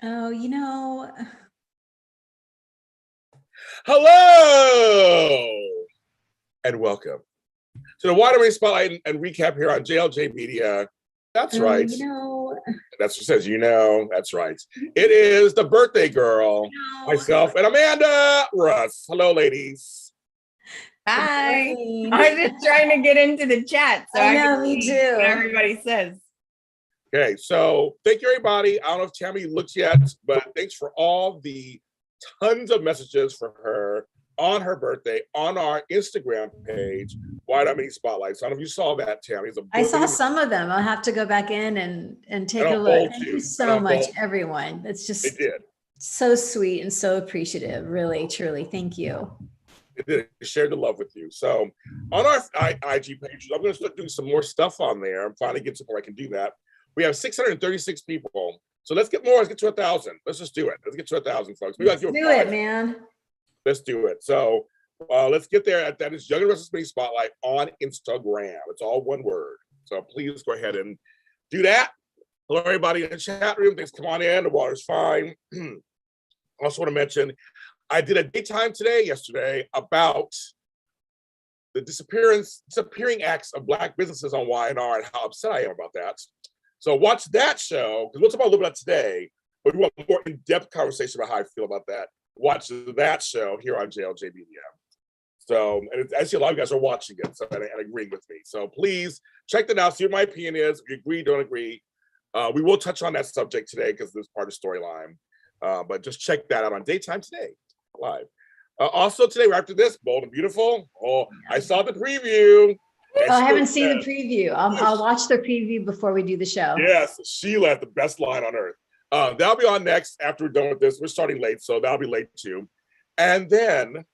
Oh, Hello and welcome to the Waterway Spotlight and Recap here on JLJ Media. That's right. That's what it says, that's right. It is the birthday girl, myself and Amanda Russ. Hello, ladies. Hi. I was just trying to get into the chat. So I know, me too. What everybody says. Okay, so thank you, everybody. I don't know if Tami looked yet, but thanks for all the tons of messages for her on her birthday on our Instagram page, Why Not Many Spotlights. I don't know if you saw that, Tami. I saw some of them. I'll have to go back in and take a look. Thank you so much, everyone. It's just so sweet and so appreciative. Really, truly. Thank you. It shared the love with you. So on our IG page, I'm going to start doing some more stuff on there. I'm finally getting to where I can do that. We have 636 people. So let's get more. Let's get to 1,000. Let's just do it. Let's get to 1,000, folks. Let's do it, man. Let's do it. So let's get there. That is Young and Restless Mini Spotlight on Instagram. It's all one word. So please go ahead and do that. Hello, everybody in the chat room. Thanks. Come on in. The water's fine. I also want to mention, I did a daytime yesterday about the disappearing acts of Black businesses on Y&R and how upset I am about that. So watch that show, because we'll talk about a little bit today, but we want more in-depth conversation about how I feel about that. Watch that show here on JLJ Media. So, and I see a lot of you guys are watching it and agreeing with me. So please check that out, see what my opinion is. If you agree, don't agree. We will touch on that subject today because it's part of the storyline. But just check that out on Daytime Today, live. Also today, right after this, Bold and Beautiful. Oh, I saw the preview. I haven't seen the preview. I'll watch the preview before we do the show. Yes, Sheila had the best line on earth. That'll be on next after we're done with this. We're starting late, so that'll be late too. And then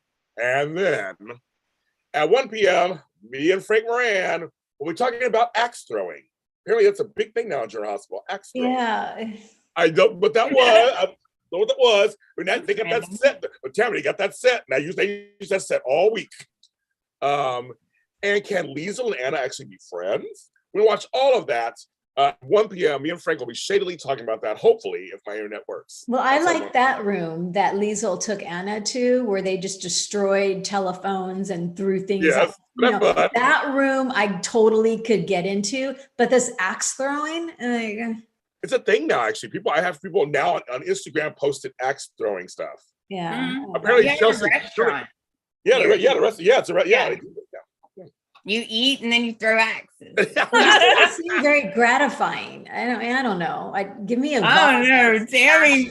at 1 p.m., me and Frank Moran will be talking about axe throwing. Apparently, that's a big thing now in General Hospital. Axe throwing. Yeah. I don't, but that was. I don't know what that was. But they got that set. But Tammy, they got that set. Now they use that set all week. And can Liesl and Anna actually be friends? We'll watch all of that. 1 p.m. Me and Frank will be shadily talking about that, hopefully, if my internet works. Well, I like that room that Liesl took Anna to, where they just destroyed telephones and threw things up. That room I totally could get into, but this axe throwing, it's a thing now, actually. I have people now on Instagram posted axe throwing stuff. Yeah. Apparently, Chelsea. Restaurant. The rest. Yeah. You eat and then you throw axes. It seems very gratifying. I don't know. Give me a. Oh no, Tammy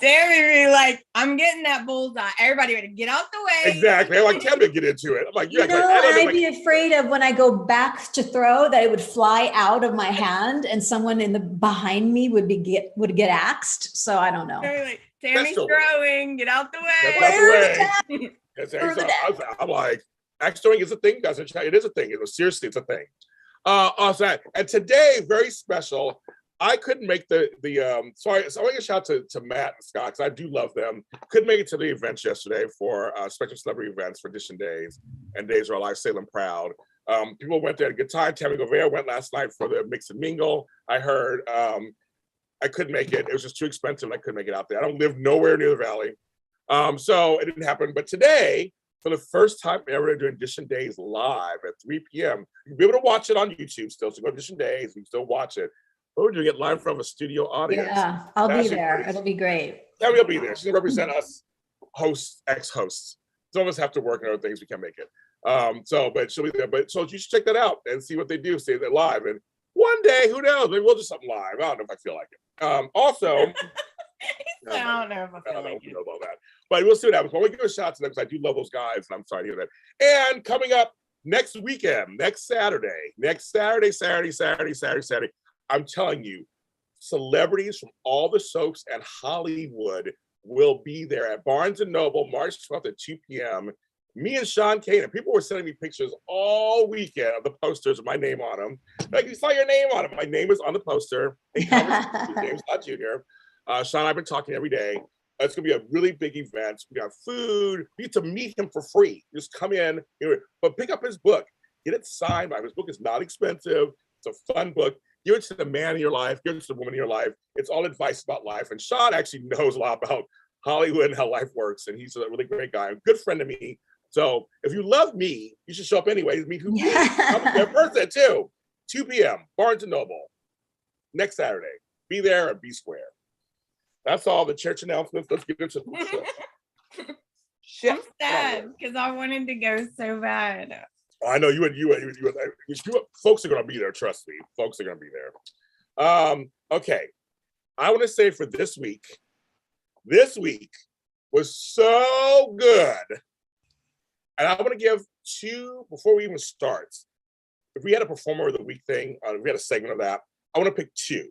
be like, I'm getting that bullseye. Everybody ready to get out the way. Exactly. I'm like, Tammy, get into it. I'm like, I'd be afraid of when I go back to throw that it would fly out of my hand and someone behind me would get axed. So I don't know. Like, Tammy's throwing. Get out the way. I'm like, axe throwing is a thing, guys. It is a thing. Seriously, it's a thing. Also, and today, very special. I couldn't make so I want to shout out to Matt and Scott, because I do love them. Couldn't make it to the events yesterday for Spectrum Celebrity Events for Edition Days and Days of Our Life, Salem Proud. People went there at a good time. Tammy Govea went last night for the Mix and Mingle. I heard. I couldn't make it. It was just too expensive, and I couldn't make it out there. I don't live nowhere near the valley. So it didn't happen. But today, for the first time ever, doing Edition Days live at 3 p.m. You'll be able to watch it on YouTube still. So go to Edition Days, you can still watch it. Or you get live from a studio audience. Yeah, I'll be there. It'll be great. Yeah, we'll be there. She's gonna represent us, hosts, ex-hosts. Some of us have to work on other things, we can't make it. But she'll be there. So you should check that out and see what they do. See that live. And one day, who knows? Maybe we'll do something live. I don't know if I feel like it. Also. I don't know if I feel like it. Know about that. But we'll see what happens. But I want to give a shout out to them because I do love those guys, and I'm sorry to hear that. And coming up next weekend, next Saturday, I'm telling you, celebrities from all the soaps and Hollywood will be there at Barnes & Noble, March 12th at 2 p.m. Me and Sean Kane, and people were sending me pictures all weekend of the posters with my name on them. Like, you saw your name on them. My name is on the poster. James Scott Jr. Sean and I have been talking every day. It's going to be a really big event. We got food. You get to meet him for free. Just come in, but pick up his book. Get it signed by him. His book is not expensive. It's a fun book. Give it to the man in your life. Give it to the woman in your life. It's all advice about life. And Sean actually knows a lot about Hollywood and how life works. And he's a really great guy, a good friend to me. So if you love me, you should show up anyways. Meet who me. I'm their person too. 2 p.m. Barnes and Noble. Next Saturday. Be there or be square. That's all the church announcements. Let's get into the show. I'm sad because I wanted to go so bad. Oh, I know you would. Folks are going to be there. Trust me. Folks are going to be there. Okay. I want to say for this week was so good. And I want to give two, before we even start, if we had a performer of the week thing, if we had a segment of that, I want to pick two.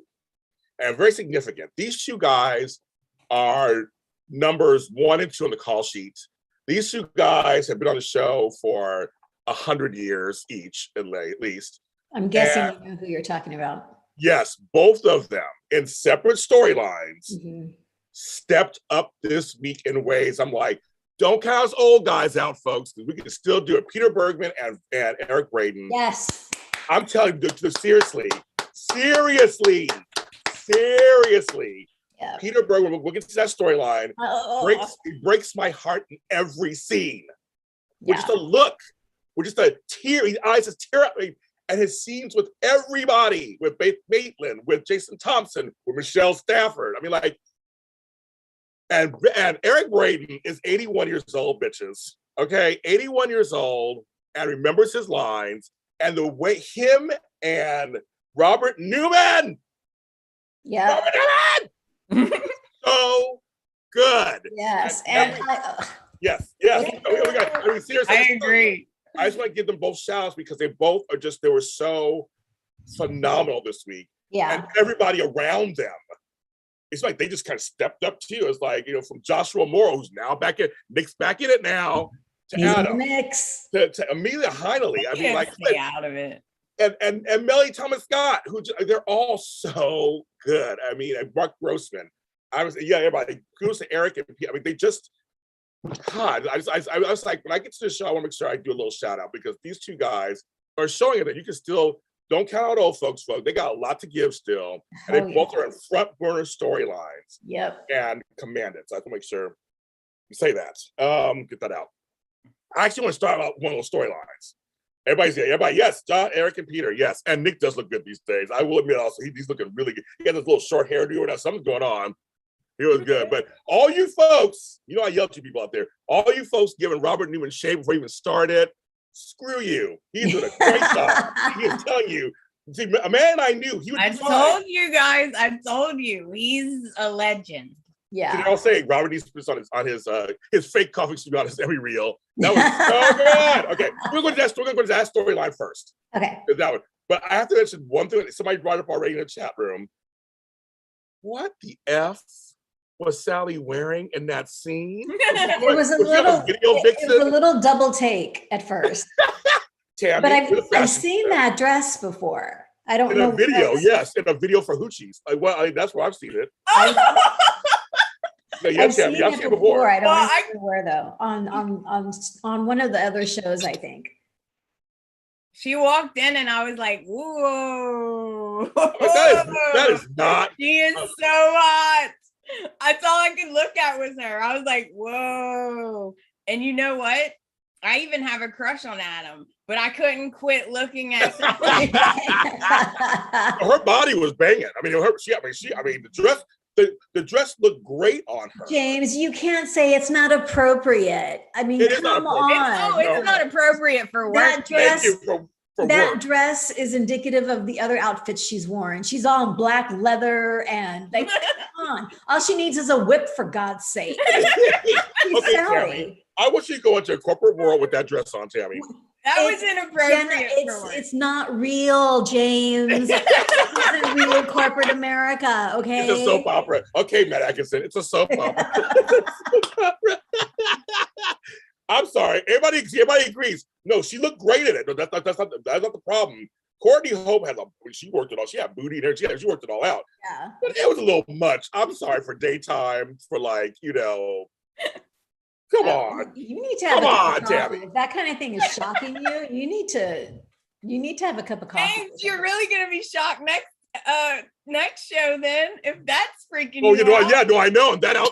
And very significant. These two guys are numbers 1 and 2 on the call sheet. These two guys have been on the show for 100 years each, at least. I'm guessing you know who you're talking about. Yes, both of them in separate storylines stepped up this week in ways I'm like, don't count us old guys out, folks, because we can still do it. Peter Bergman and Eric Braeden. Yes. I'm telling you, seriously. Yeah. Peter Bergman, we'll get to that storyline. Breaks my heart in every scene. With just a look, with just a tear, his eyes just tear up. And his scenes with everybody, with Maitland, with Jason Thompson, with Michelle Stafford. I mean, like, and Eric Braeden is 81 years old, bitches. Okay, 81 years old, and remembers his lines, and the way him and Robert Newman. Yeah. Robert Newman! So good. Yes. Yes. Okay. I mean, seriously. I agree. I just want to give them both shout outs because they were so phenomenal this week. Yeah. And everybody around them. It's like they just kind of stepped up too. It's like, from Joshua Morrow, who's now Nick's back in it now, to Adam. To Amelia Heinley. I mean, like, stay out of it. And Melly Thomas Scott, they're all so good. I mean, and Mark Grossman. Everybody. Kudos to Eric and Pete. I mean, they just, God, I was like, when I get to the show, I want to make sure I do a little shout out because these two guys are showing it that you can still, don't count out old folks. They got a lot to give still. And they both are in front burner storylines. Yep. And command it. So I have to make sure you say that. Get that out. I actually want to start out one of those storylines. Everybody, yes, John, Eric, and Peter, yes. And Nick does look good these days. I will admit also, he's looking really good. He has this little short hairdo or something's going on. He was good. But all you folks, I yell at you people out there, all you folks giving Robert Newman shade before he even started, screw you. He's doing a great job. He is telling you. See, a man I knew, he would I told you guys, he's a legend. Yeah. They all say Robert needs to put this on his fake coffee to be on his every reel. That was so good. Okay, we're going to go to that storyline first. Okay. That one. But I have to mention one thing that somebody brought up already in the chat room. What the F was Sally wearing in that scene? It was a little double take at first. Tammy, but I've seen that dress before. I don't know. In a video, yes, in a video for Hoochies. That's where I've seen it. I've seen it before. I don't know where though. On one of the other shows, I think. She walked in and I was like, whoa. That is not. She is so hot. That's all I could look at was her. I was like, whoa. And you know what? I even have a crush on Adam, but I couldn't quit looking at Sally. Her body was banging. I mean, the dress looked great on her. James, you can't say it's not appropriate. I mean, come on. It's not appropriate for work. That dress, dress is indicative of the other outfits she's worn. She's all in black leather and come on. All she needs is a whip, for God's sake. Okay, Tammy, I want you to go into a corporate world with that dress on, Tammy. That was inappropriate. It's not real, James. It isn't real corporate America, okay? It's a soap opera. Okay, Matt Atkinson, it's a soap opera. I'm sorry. Everybody agrees. No, she looked great in it. No, that's not the problem. Courtney Hope she worked it all. She had booty in her. She worked it all out. Yeah. But it was a little much. I'm sorry for daytime, for come on. You need to have Tammy. If that kind of thing is shocking you, you need to have a cup of coffee. James, you're really gonna be shocked next Next show then, if that's freaking Oh, you out. yeah, no, I know. That out.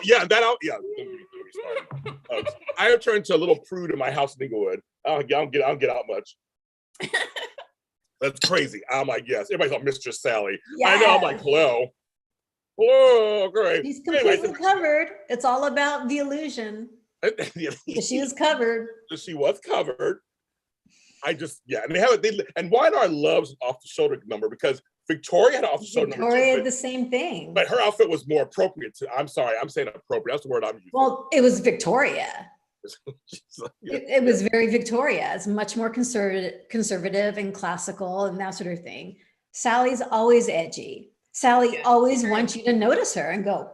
I have turned to a little prude in my house in Inglewood. I don't get out much. That's crazy. I'm like, yes. Everybody's on Mistress Sally. Yes. I know. I'm like, hello. Great. She's completely covered. It's all about the illusion. She was covered. She was covered. And they have it. And Y&R loves off the shoulder number because Victoria had an off the shoulder number. Victoria had the same thing. But her outfit was more appropriate to. I'm sorry, I'm saying appropriate. That's the word I'm using. Well, it was Victoria. It was very Victoria. It's much more conservative and classical and that sort of thing. Sally's always edgy. Sally always wants you to notice her and go.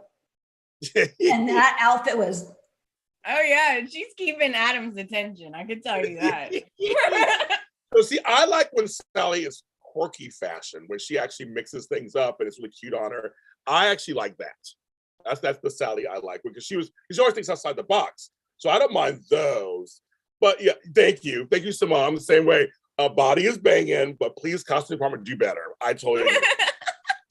And that outfit was. Oh yeah, she's keeping Adam's attention. I can tell you that. So see, I like when Sally is quirky fashion, when she actually mixes things up and it's really cute on her. I actually like that. That's the Sally I like because she always thinks outside the box. So I don't mind those. But yeah, thank you, Simone. I'm the same way. Body is banging, but please, costume department, do better. I totally agree.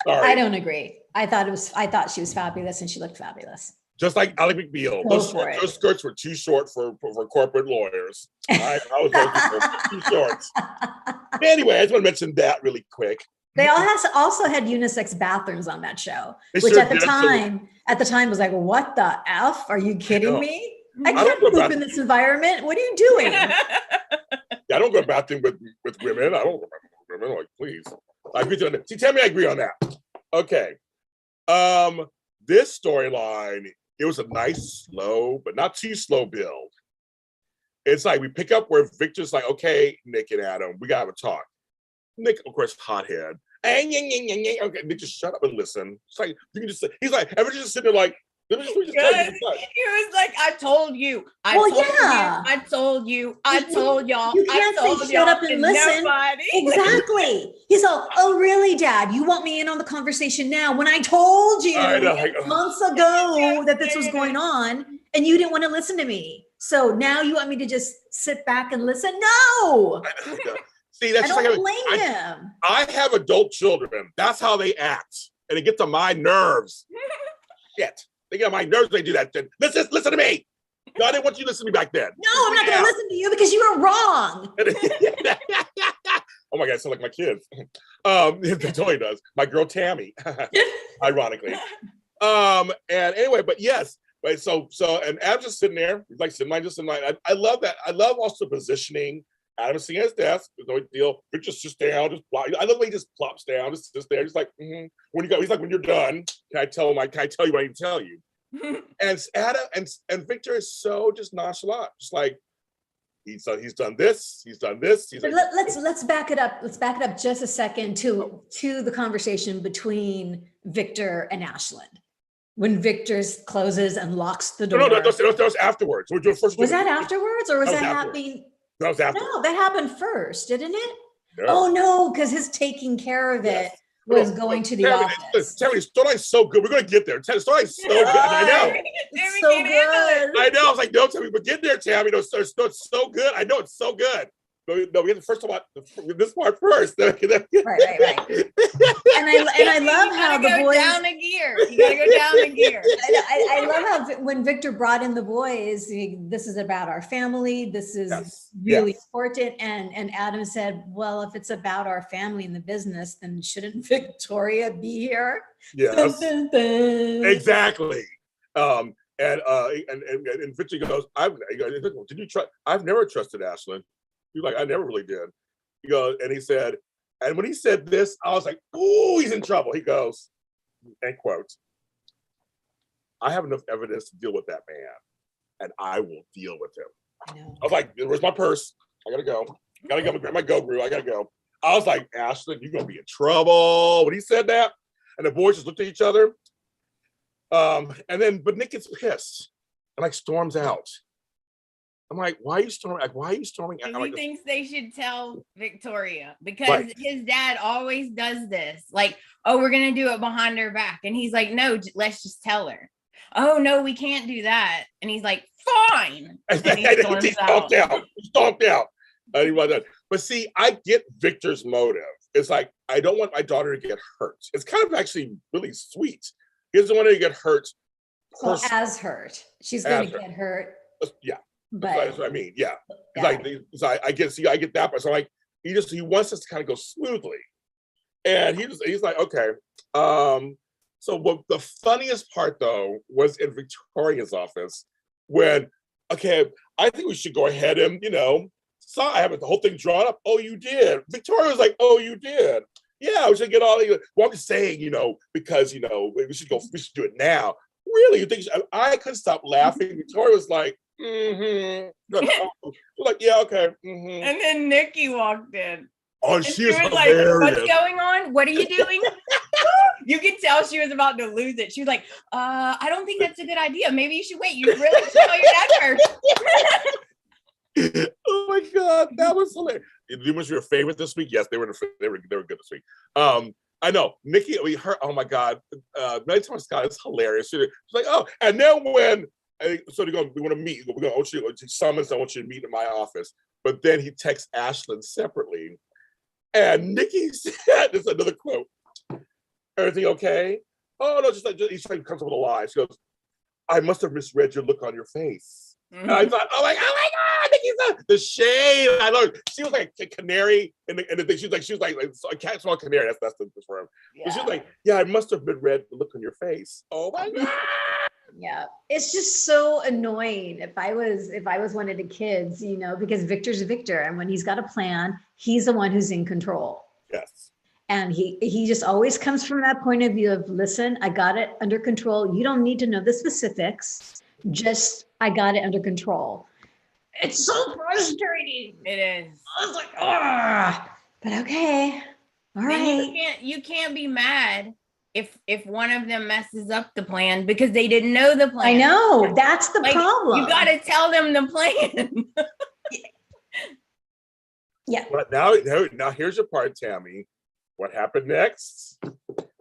Sorry. I don't agree. I thought she was fabulous and she looked fabulous. Just like Ally McBeal. Those skirts were too short for corporate lawyers. I was too short. Anyway, I just want to mention that really quick. They also had unisex bathrooms on that show, which at the time was like, what the F? Are you kidding me? I can't poop in this environment. What are you doing? I don't go to the bathroom with women. I don't go to the bathroom with women. Like, please. I agree on that. See, tell me I agree on that. Okay. This storyline, it was a nice, slow, but not too slow build. It's like we pick up where Victor's like, okay, Nick and Adam, we gotta have a talk. Nick, of course, hothead. Okay, Nick, just shut up and listen. It's like you can just. He's like, everyone's just sitting there like. He was like, I told you. I told you. I told y'all. You can't say shut up and listen. Nobody. Exactly. He's all, oh, really, Dad? You want me in on the conversation now when I told you months ago that this was going on and you didn't want to listen to me. So now you want me to just sit back and listen? No. See, that's I don't blame him. I have adult children. That's how they act. And it gets on my nerves. Shit. They get on my nerves when they do that. Listen to me. No, I didn't want you to listen to me back then. No, I'm not going to listen to you because you were wrong. Oh my God, I sound like my kids. It totally does. My girl Tami, ironically. And anyway, but yes. Right, so and Adam's just sitting there. He's like sitting like. I love that. I love also positioning. Adam's sitting at his desk. There's no deal. Victor just sits down. I love the way he just plops down. Just sits there. He's like, When you go, he's like, when you're done, can I tell you what I need to tell you? And Adam and Victor is so just nonchalant. Just like he's done this. He's done this. Let's back it up. Let's back it up just a second to the conversation between Victor and Ashland. When Victor closes and locks the door. No, that was afterwards. Was that afterwards, or was that happening? That was after. No, that happened first, didn't it? No. Oh no, because his taking care of it was going to the office. Tell me, the storyline's so good. We're gonna get there. The storyline's so good. I know. It's so good. I know. I was like, no, Tammy, but get there, Tammy. No, it's so good. I know it's so good. No, we have the first about this part first. Right. And I love how the boys down a gear. You gotta go down a gear. I love how when Victor brought in the boys, this is about our family. This is really important. And Adam said, well, if it's about our family and the business, then shouldn't Victoria be here? Yes. Dun, dun, dun. Exactly. And Victor goes, did you trust? I've never trusted Ashland. He's like, I never really did. He goes, and he said, and when he said this, I was like, ooh, he's in trouble. He goes, end quote, I have enough evidence to deal with that man, and I will deal with him. I was like, where's my purse? I gotta go. Grab my go-guru. I gotta go. I was like, Ashland, you're gonna be in trouble. When he said that, and the boys just looked at each other. But Nick gets pissed and like storms out. I'm like, why are you storming? He thinks they should tell Victoria because his dad always does this. Like, oh, we're going to do it behind her back. And he's like, no, let's just tell her. Oh, no, we can't do that. And he's like, fine. And he stomped out. But see, I get Victor's motive. it's like, I don't want my daughter to get hurt. It's kind of actually really sweet. He doesn't want her to get hurt. Well, as hurt. She's going to get hurt. Yeah. But that's what I mean. Yeah. It's like, I get that, but so like, he wants us to kind of go smoothly. And he's like, okay. So what the funniest part though was in Victoria's office when, okay, I think we should go ahead and, I have the whole thing drawn up. Oh, you did. Victoria was like, oh, you did. Yeah, we should get all the, well, I'm just saying, because, we should do it now. Really? You think, I couldn't stop laughing. Victoria was like, like, yeah, okay. And then Nikki walked in. Oh, she was like, what's going on? What are you doing? You could tell she was about to lose it. She was like, I don't think that's a good idea. Maybe you should wait. You really should tell your dad first. Oh my God, that was hilarious. Was your favorite this week? Yes, they were good this week. I know. Nikki, oh my God. Melanie Thomas Scott is hilarious. She's like, oh, and then when we want to meet. We're going to summons, I want you to meet in my office. But then he texts Ashland separately. And Nikki said, this is another quote. Everything okay? Oh no, he's trying to come up with a lie. She goes, I must have misread your look on your face. And I thought, oh my God, Nikki's the shade. I learned she was like a canary in the thing. She was like a cat, small canary. That's the term. Yeah. But she was like, yeah, I must have misread the look on your face. Oh my God. Yeah, it's just so annoying. If I was one of the kids, because Victor's Victor, and when he's got a plan, he's the one who's in control. Yes. And he just always comes from that point of view of, listen, I got it under control. You don't need to know the specifics. Just, I got it under control. It's so frustrating. It is. I was like, but okay. All right. You can't be mad if one of them messes up the plan because they didn't know the plan. I know. That's the problem. You got to tell them the plan. Yeah. But now here's your part, Tami. What happened next?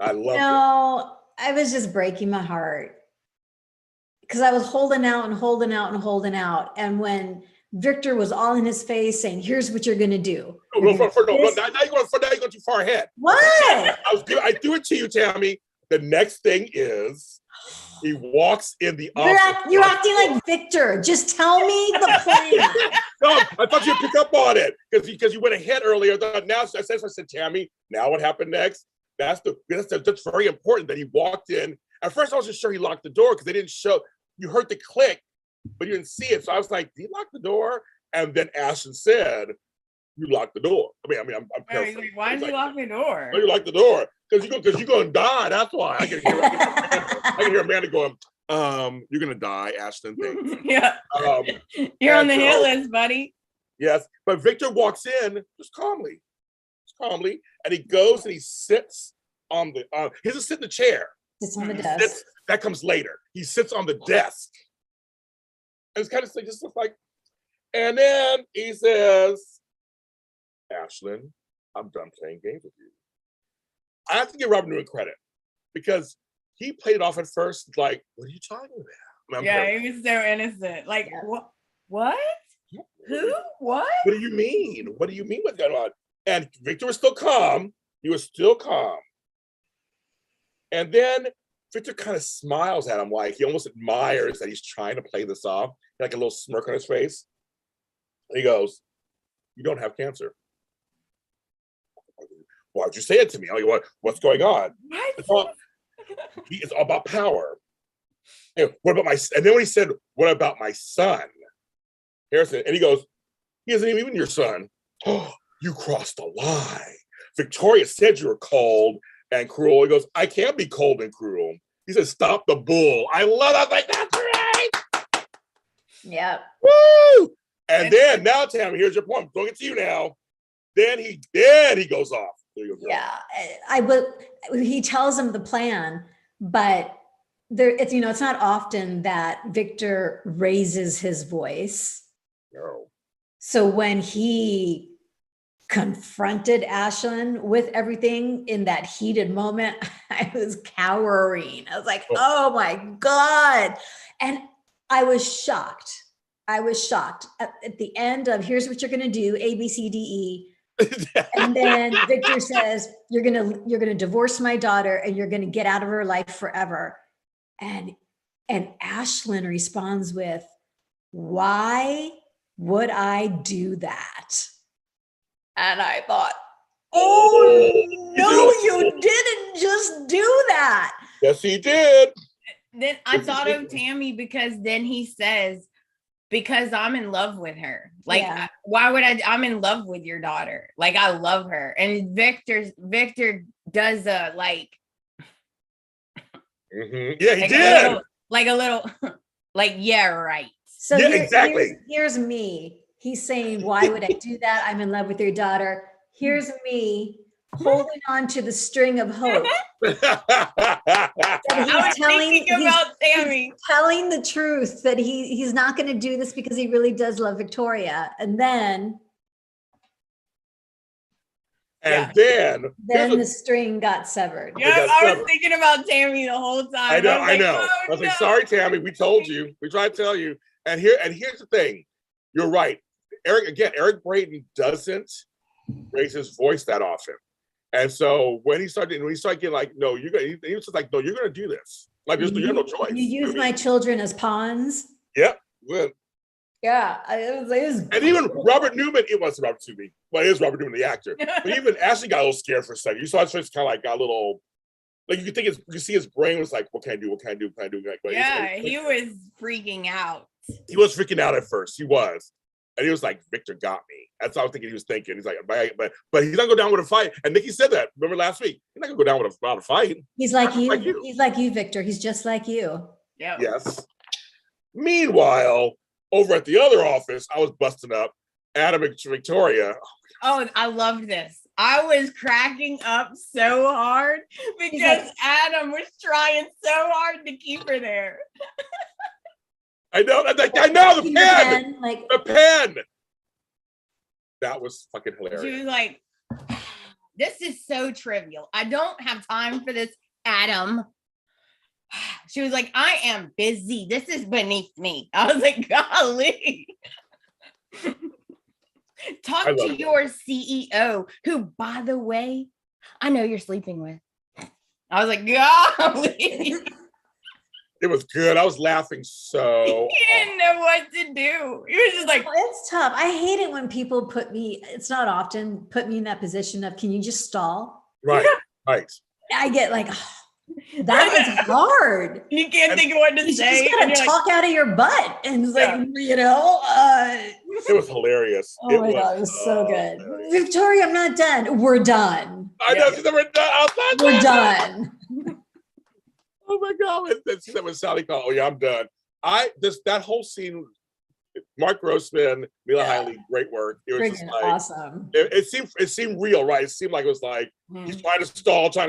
I love it. No, I was just breaking my heart because I was holding out. And when Victor was all in his face saying, here's what you're going to do. Now you're going too far ahead. What? I do it to you, Tami. The next thing is he walks in the office. You're acting like Victor. Just tell me the plan. No, I thought you'd pick up on it because you went ahead earlier. Now I said, Tami, now what happened next? That's very important that he walked in. At first, I wasn't sure he locked the door because they didn't show. You heard the click, but you didn't see it. So I was like, did he lock the door? And then Ashton said, you locked the door. I'm paraphrasing. Like, why did you lock the door? No, you locked the door because you're going to die. That's why. I can hear Amanda going, you're going to die, Ashton. Yeah. You're on the hit list, buddy. Yes. But Victor walks in just calmly, and he goes and he sits on the, he doesn't sit in the chair. Sits on the desk. That comes later. He sits on the desk. And it's kind of just like, and then he says, Ashland, I'm done playing games with you. I have to give Robert Newman credit because he played it off at first like, what are you talking about? He was so innocent. Like, what? Yeah. Who? What? What do you mean? What do you mean what's going on? And Victor was still calm. He was still calm. And then Victor kind of smiles at him like he almost admires that he's trying to play this off. Like a little smirk on his face. And he goes, you don't have cancer. Why'd you say it to me? I'm like, what's going on? It's all about power. And then when he said, what about my son? Harrison, and he goes, he isn't even your son. Oh, you crossed the line. Victoria said you were cold and cruel. He goes, I can't be cold and cruel. He said, stop the bull. I love that. Like, that's right. Yeah. Woo! And then now, Tami, here's your point. I'm throwing it to you now. Then he goes off. Yeah, he tells him the plan, but it's not often that Victor raises his voice. No. So when he confronted Ashland with everything in that heated moment, I was cowering. I was like, oh my God. And I was shocked. At the end of, here's what you're going to do, A, B, C, D, E. And then Victor says, you're gonna divorce my daughter and you're gonna get out of her life forever. And Ashland responds with, why would I do that? And I thought, oh no, you didn't just do that. Yes, he did. Then I thought of Tami because then he says, because I'm in love with her. Like, why would I'm in love with your daughter. Like, I love her. And Victor does like. Mm-hmm. Yeah, he did. A little, like, yeah, right. So yeah, exactly. Here's me. He's saying, why would I do that? I'm in love with your daughter. Here's me holding on to the string of hope. He's telling the truth that he's not going to do this because he really does love Victoria. And then the string got severed. Yeah, I was thinking about Tami the whole time. I know. I was like, sorry, Tami, we told you. We tried to tell you. And here's the thing. You're right. Eric Braeden doesn't raise his voice that often. And so when he started getting like, no, he was just like, no, you're going to do this. Like, you have no choice. You use my children as pawns. Yep. Yeah. Yeah. It was and even Robert Newman, it wasn't Robert Newman. Well, it is Robert Newman, the actor. But even Ashley got a little scared for a second. You saw his face kind of like got a little, like you could see his brain was like, what can I do? What can I do? What can I do? Like, he was freaking out. He was freaking out at first. He was. And he was like, Victor got me. That's what I was thinking he was thinking. He's like, but he's not going to go down with a fight. And Nikki said that. Remember last week? He's not going to go down without a fight. He's like you. He's like you, Victor. He's just like you. Yeah. Yes. Meanwhile, over at the other office, I was busting up Adam and Victoria. Oh, I loved this. I was cracking up so hard because Adam was trying so hard to keep her there. I know the pen. The pen. That was fucking hilarious. She was like, this is so trivial. I don't have time for this, Adam. She was like, I am busy. This is beneath me. I was like, golly. Talk to your CEO, who, by the way, I know you're sleeping with. I was like, golly. It was good. I was laughing so. He didn't know what to do. He was just like, it's tough. I hate it when people it's not often, put me in that position of, can you just stall? Right, right. I get like, that is hard. You can't think of what to say. You just gotta talk out of your butt. And it's like, It was hilarious. Oh my God, it was so good. Hilarious. Victoria, I'm not done. We're done. I know, she's never done. We're done. Oh my God. That was Sally called. Oh yeah, I'm done. That whole scene, Mark Grossman, Mila Hiley, great work. It was just like awesome. It seemed real, right? It seemed like it was like he's trying to stall. Don't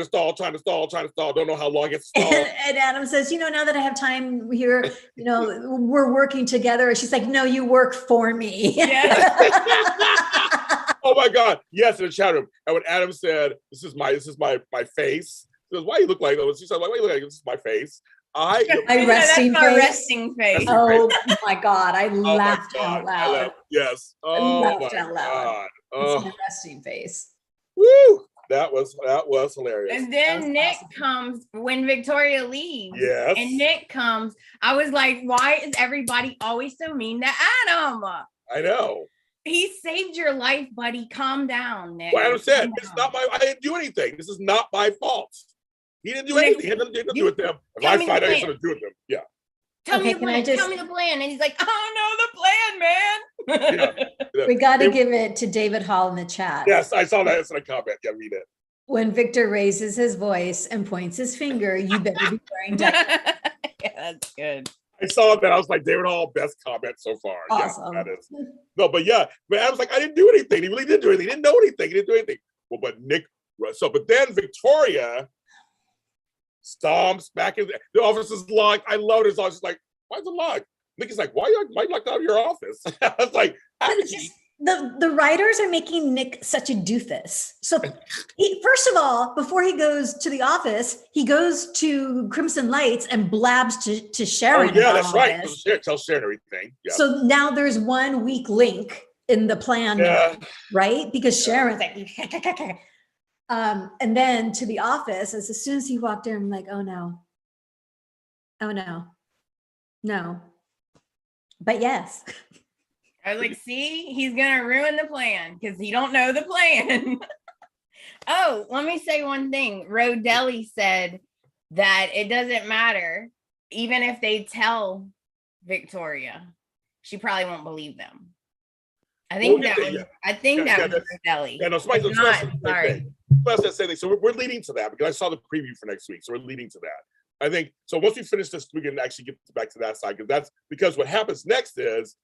know how long it's stalled. And Adam says, now that I have time here, we're working together. She's like, no, you work for me. Yeah. Oh my God. Yes, in the chat room. And when Adam said, this is my face. He goes, why you look like that? She said, why you look like this is my face? My resting face. Oh my God. I laughed out loud. Yes. Oh I laughed out loud. Oh. It's my resting face. Woo! That was hilarious. And then Nick comes when Victoria leaves. Yes. And Nick comes. I was like, why is everybody always so mean to Adam? I know. He saved your life, buddy. Calm down, Nick. Well, Adam said, I didn't do anything. This is not my fault. He didn't do anything. He had nothing to do with them. If I find out, I something to do with them. Yeah. Tell me the plan. Tell me the plan. And he's like, oh no, the plan, man. Yeah. We got to give it to David Hall in the chat. Yes, I saw that. It's in a comment. Yeah, read it. When Victor raises his voice and points his finger, you better be wearing that. Yeah, that's good. I saw that. I was like, David Hall, best comment so far. Awesome. Yeah, that is. No, but yeah. But I was like, I didn't do anything. He really didn't do anything. He didn't know anything. He didn't do anything. Well, but Nick, but then Victoria stomps back in the office is locked. I love it. It's like, why is it locked? Nick is like, why are you locked out of your office? I was like, the writers are making Nick such a doofus. So first of all, before he goes to the office, he goes to Crimson Lights and blabs to Sharon. Oh yeah, that's right. Tell Sharon everything. Yep. So now there's one weak link in the plan, right? Because Sharon's like, and then to the office, as soon as he walked in, I'm like, oh no, no. But yes. I was like, see, he's gonna ruin the plan because he don't know the plan. Oh, let me say one thing. Rodelli said that it doesn't matter, even if they tell Victoria, she probably won't believe them. I think that was Rodelli. Yeah, no, somebody sorry. So we're leading to that because I saw the preview for next week. So we're leading to that. I think so. Once we finish this, we can actually get back to that side because what happens next is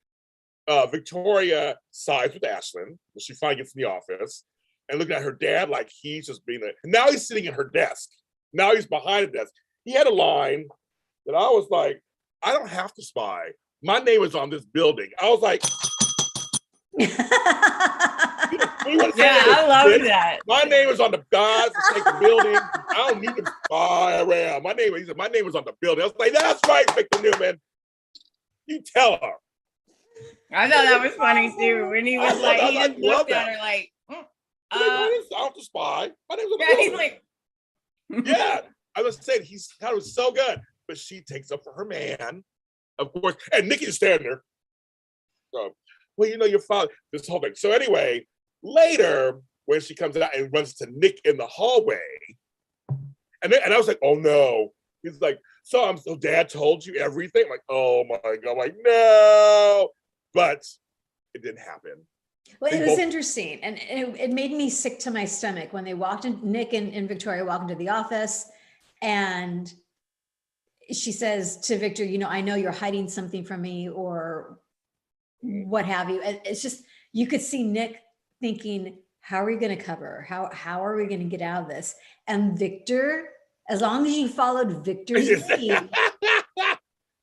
Victoria sides with Ashland. She finally gets in the office and looking at her dad like he's just being there. Now he's sitting at her desk. Now he's behind the desk. He had a line that I was like, I don't have to spy. My name is on this building. I was like, I love that. My name is on the guys to take the building. I don't need to spy around. He said, my name is on the building. I was like, that's right, Victor Newman. You tell her. I thought that was funny too. When he was like, he just looked at her like, I don't have to spy. My name's on the building. He's like, yeah. I was saying he thought it was so good. But she takes up for her man, of course. And Nikki's standing there. So, well, you know your father, this whole thing. So anyway, later, when she comes out and runs to Nick in the hallway, and I was like, oh no. He's like, so dad told you everything? I'm like, oh my God. I'm like, no. But it didn't happen. Well, it was interesting. And it made me sick to my stomach when they walked in, Nick and Victoria walked into the office, and she says to Victor, you know, I know you're hiding something from me or what have you. It's just, you could see Nick thinking, how are we going to cover? How are we going to get out of this? And Victor, as long as you followed Victor's lead,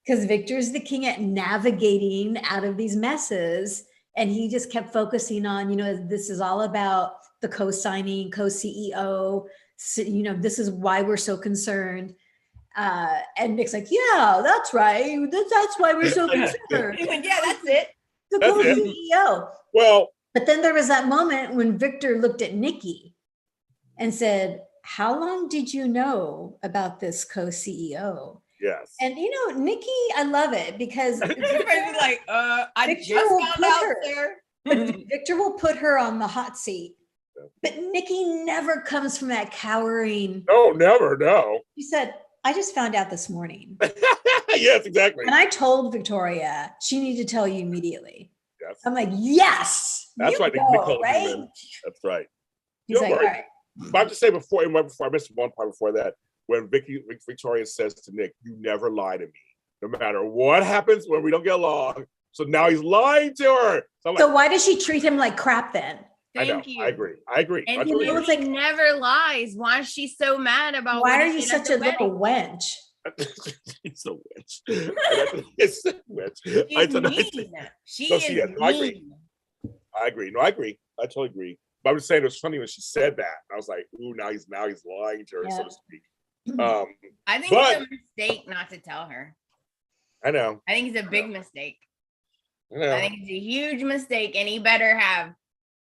because Victor's the king at navigating out of these messes. And he just kept focusing on, you know, this is all about the co-signing, co-CEO. So, you know, this is why we're so concerned. And Nick's like, yeah, that's right. That's why we're so concerned. He went, yeah, that's it. The co-CEO. Well, but then there was that moment when Victor looked at Nikki and said, how long did you know about this co-CEO? Yes. And you know, Nikki, I love it because everybody's like, I just found out there. Victor will put her on the hot seat. But Nikki never comes from that cowering. No, never, no. She said, I just found out this morning. Yes, exactly. And I told Victoria she needed to tell you immediately. Yes. I'm like, yes. That's right. Right? That's right. He's like, all right. But I have to say before I missed one part before that, when Victoria says to Nick, you never lie to me, no matter what happens when we don't get along. So now he's lying to her. So why does she treat him like crap then? Thank you. I agree. And he never lies. Why is she so mad about? Why are you such a little wench? It's a witch. It's a witch. She is mean. I agree. No, I agree. I totally agree. But I was saying it was funny when she said that. I was like, ooh, now he's lying to her, so to speak. I think it's a mistake not to tell her. I know. I think it's a big mistake. I think it's a huge mistake, and he better have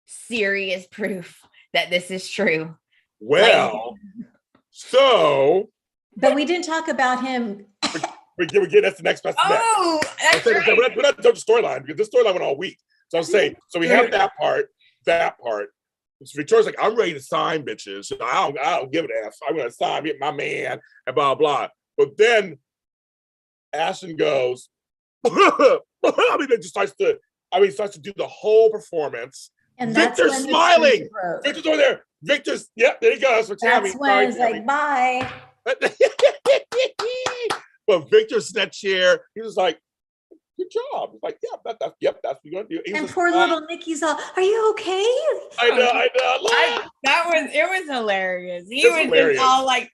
serious proof that this is true. Well, so. But we didn't talk about him. We're getting that's the next best. Oh, that's right. We're not doing the storyline because this storyline went all week. So I'm saying, so we have that part. So Victoria's like, I'm ready to sign, bitches. I don't give an F. I'm going to sign, get my man, and blah, blah. But then Ashton goes, it starts to do the whole performance. And Victor's smiling. Victor's over there. Victor's, there he goes. For Tami. That's when it's like, bye. But Victor's in that chair. He was like, good job. He's like, that's what we're gonna do. And poor little Nikki's all, are you okay? I know. It was hilarious. He was hilarious. Just all like,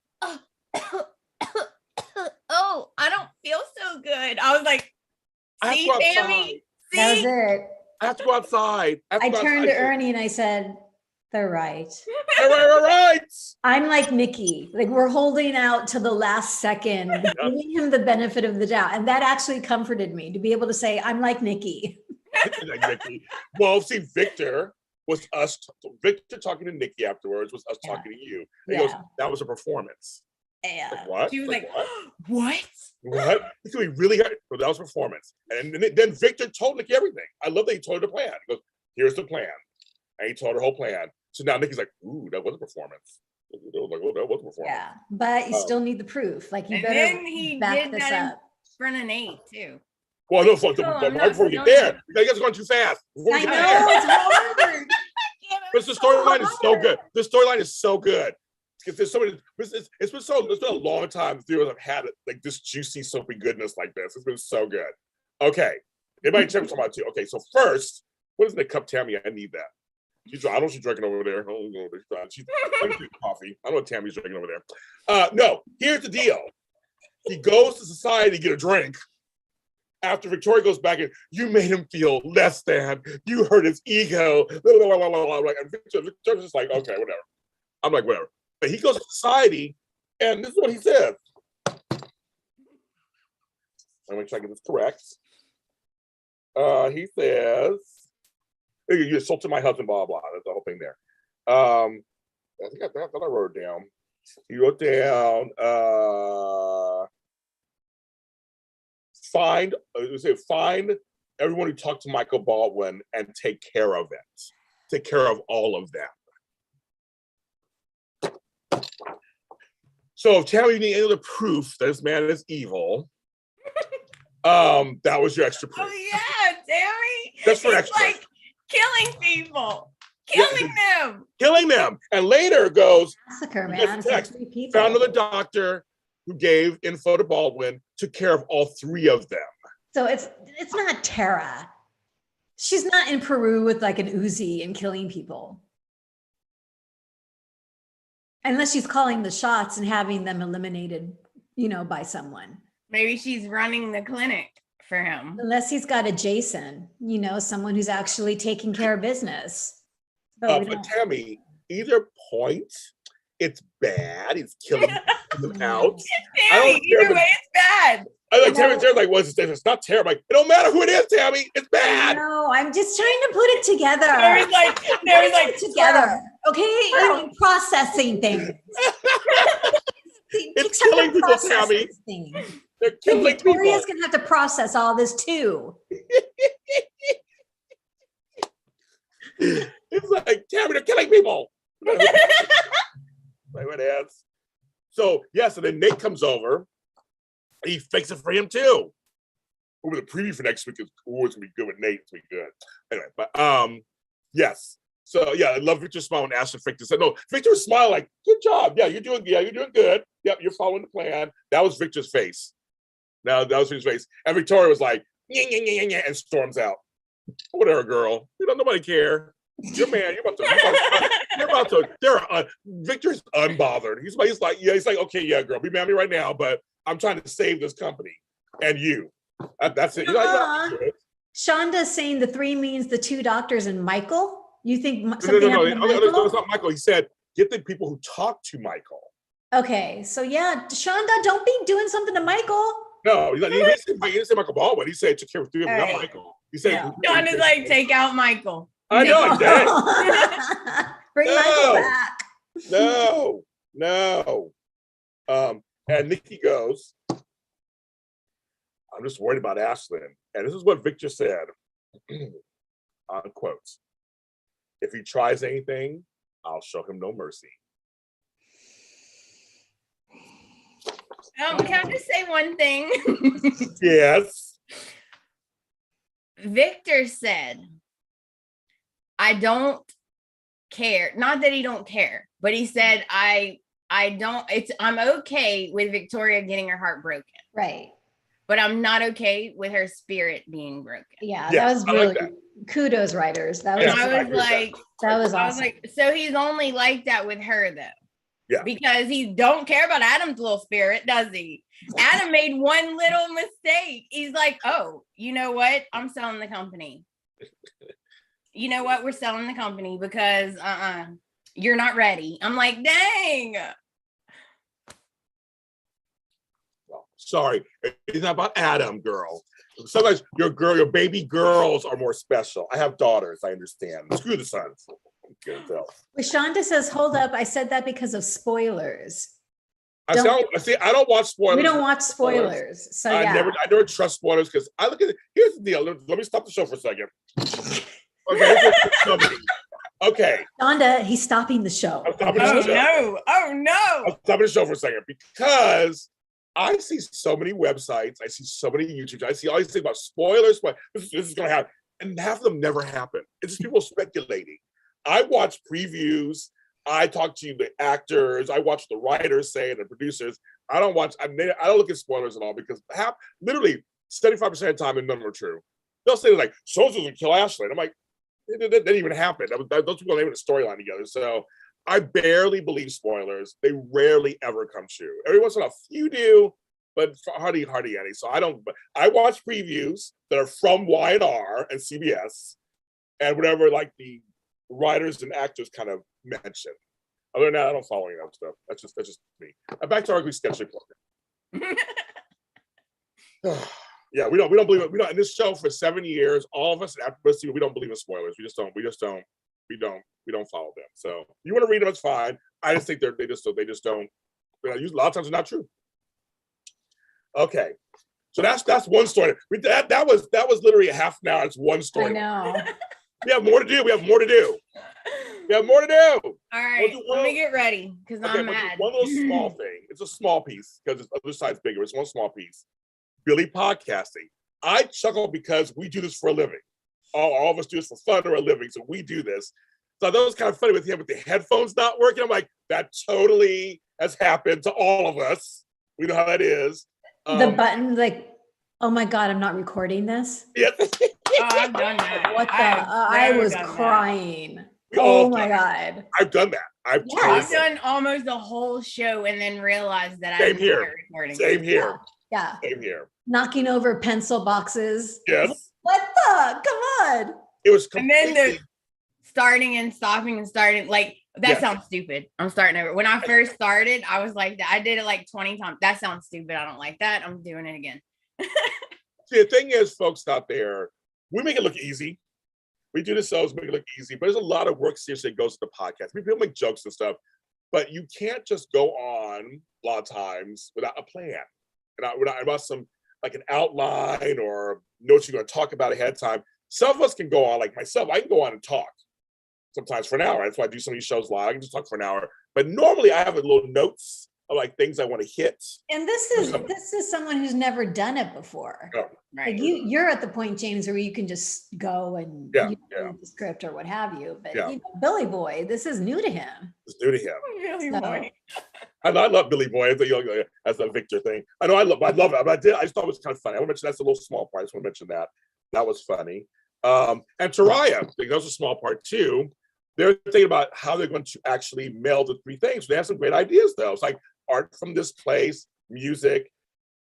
oh, I don't feel so good. I was like, see, Tami? See? That was it. I have to go outside. I turned to Ernie and I said, they're right. Right. I'm like Nikki. Like, we're holding out to the last second, giving him the benefit of the doubt. And that actually comforted me to be able to say, I'm like Nikki. Like Nikki. Well, see, Victor was us. Victor talking to Nikki afterwards was us talking to you. And he goes, that was a performance. Yeah. Like, what? She was like, what? What? It's gonna be really hard. So that was a performance. And then Victor told Nikki everything. I love that he told her the plan. He goes, here's the plan. And he told her whole plan. So now Nikki's like, ooh, that was a performance. Like, oh, that was a performance. Yeah, but you still need the proof. Like, you better then he back did this that up. in front of Nate too. Well, no, but right before we get there, you guys are going too fast. I know, it's hard. Because the storyline is so good. The storyline is so good. There's so many, it's been a long time since I've had it, like this juicy, soapy goodness like this. It's been so good. Okay. Anybody check something out too? Okay, so first, what is in the cup, Tami? I need that. I don't know what she's drinking over there. She's drinking coffee. I don't know what Tammy's drinking over there. No, here's the deal. He goes to society to get a drink. After Victoria goes back and you made him feel less than, you hurt his ego. And Victoria's just like, okay, whatever. I'm like, whatever. But he goes to society, and this is what he says. Let me try to get this correct. He says, you assaulted my husband, blah, blah. That's the whole thing there. I think I wrote it down. He wrote down, find everyone who talked to Michael Baldwin and take care of it. Take care of all of them. So if Tami need any other proof that this man is evil, that was your extra proof. Oh yeah, Tami. That's for extra. Like killing people. Killing them. And later goes, massacre, man. Text, found another doctor who gave info to Baldwin, took care of all three of them. So it's not Tara. She's not in Peru with like an Uzi and killing people. Unless she's calling the shots and having them eliminated, by someone. Maybe she's running the clinic for him. Unless he's got a Jason, someone who's actually taking care of business. But Tami, either point, it's bad. It's killing them out. Tami, either way, it's bad. I like Tami's like, well, it's not terrible. Like, it don't matter who it is, Tami. It's bad. No, I'm just trying to put it together. There was like together. Okay, I'm processing things. It's killing people, Tami. They're killing Victoria's people. Gonna have to process all this too. It's like, Tami, they're killing people. Like what else? So and then Nate comes over. He fakes it for him too. Over the preview for next week is always gonna be good with Nate. It's gonna be good. Anyway, but yes. So I love Victor's smile when Ashland faked it. No, Victor's smile like, good job. Yeah, you're doing good. Yep, you're following the plan. That was Victor's face. Now that was Victor's face. And Victoria was like, yeah, and storms out. Whatever, girl. Nobody care. You're man. You're about to. Victor's unbothered. He's like, okay, yeah, girl, be mad at me right now, but I'm trying to save this company and you. That's it. Shonda's saying the 3 means the 2 doctors and Michael. You think something no, happened to Michael? No, it's not Michael. He said, get the people who talk to Michael. Okay, so Shonda, don't be doing something to Michael. No, he didn't say Michael Baldwin. He said took care of 3 of them, not Michael. He said, Shonda's like, take out Michael. I know, I did. Bring Michael back. No. And Nikki goes, I'm just worried about Ashland. And this is what Victor said, unquote. If he tries anything, I'll show him no mercy. Can I just say one thing? Yes. Victor said, I don't care. Not that he don't care, but he said, I'm okay with Victoria getting her heart broken. Right. But I'm not okay with her spirit being broken. Yeah, that was really kudos, writers. That was that was awesome. I was like, so he's only like that with her though. Yeah. Because he don't care about Adam's little spirit, does he? Adam made one little mistake. He's like, oh, you know what? I'm selling the company. You know what? We're selling the company because you're not ready. I'm like, dang. Well, sorry. It's not about Adam, girl. sometimes your baby girls are more special. I have daughters, I understand. Screw the sons. Shonda says, hold up, I said that because of spoilers. I don't watch spoilers. We don't watch spoilers. So I never trust spoilers because I look at it. Here's the deal. Let me stop the show for a second. Okay. Shonda, he's stopping the show. No. Oh no. I'm stopping the show for a second because I see so many websites, I see so many YouTubes, I see all these things about spoilers, but this is gonna happen. And half of them never happen. It's just people speculating. I watch previews. I talk to the actors. I watch the writers say and the producers. I don't look at spoilers at all because literally 75% of the time, and none of them are true. They'll say like, so-and-so's gonna kill Ashland. I'm like, it didn't even happen. Those people are even a storyline together. So I barely believe spoilers. They rarely ever come true. Every once in a while, few do, but hardly any. So I watch previews that are from Y&R and CBS and whatever like the writers and actors kind of mention. Other than that, I don't follow any of that stuff. That's just me. Back to our ugly sketch program. Yeah, we don't believe it. We don't in this show for 7 years. All of us after we don't believe in spoilers. We don't follow them. So you want to read them, it's fine. I just think they just don't. A lot of times it's not true. Okay, so that's one story. That was literally a half an hour. It's one story. I know. We have more to do. All right, let me get ready because I'm mad. One little small thing. It's a small piece because the other side's bigger. It's one small piece. Billy podcasting. I chuckle because we do this for a living. All of us do this for fun or a living, so we do this. So that was kind of funny with him with the headphones not working. I'm like, that totally has happened to all of us. We know how that is. The button, like, oh my God, I'm not recording this. Yeah. I've done that. What the? I was crying. Oh my God. I've done that. I've done almost the whole show and then realized that I was recording. Same here. Yeah. Same here. Knocking over pencil boxes. Yes. What the? Come on. It was completely... And then the starting and stopping and starting, like, that sounds stupid. I'm starting over. When I first started, I was like, I did it like 20 times. That sounds stupid. I don't like that. I'm doing it again. See, the thing is, folks out there, we make it look easy. We do the shows, make it look easy, but there's a lot of work seriously that goes to the podcast. People make jokes and stuff, but you can't just go on a lot of times without a plan. Without some, like an outline or notes you're going to talk about ahead of time. Some of us can go on, like myself, I can go on and talk sometimes for an hour. That's why I do some of these shows live. I can just talk for an hour. But normally I have a little notes of like things I want to hit. And this is someone who's never done it before. Oh. Like you're at the point, James, where you can just go and read the script or what have you. But you know, Billy Boy, this is new to him. It's new to him. Billy Boy. I love Billy Boy as a Victor thing. I know I love it. But I just thought it was kind of funny. I want to mention that's a little small part. I just want to mention that. That was funny. And Taraya, that was a small part too. They're thinking about how they're going to actually meld the three things. They have some great ideas though. It's like art from this place, music.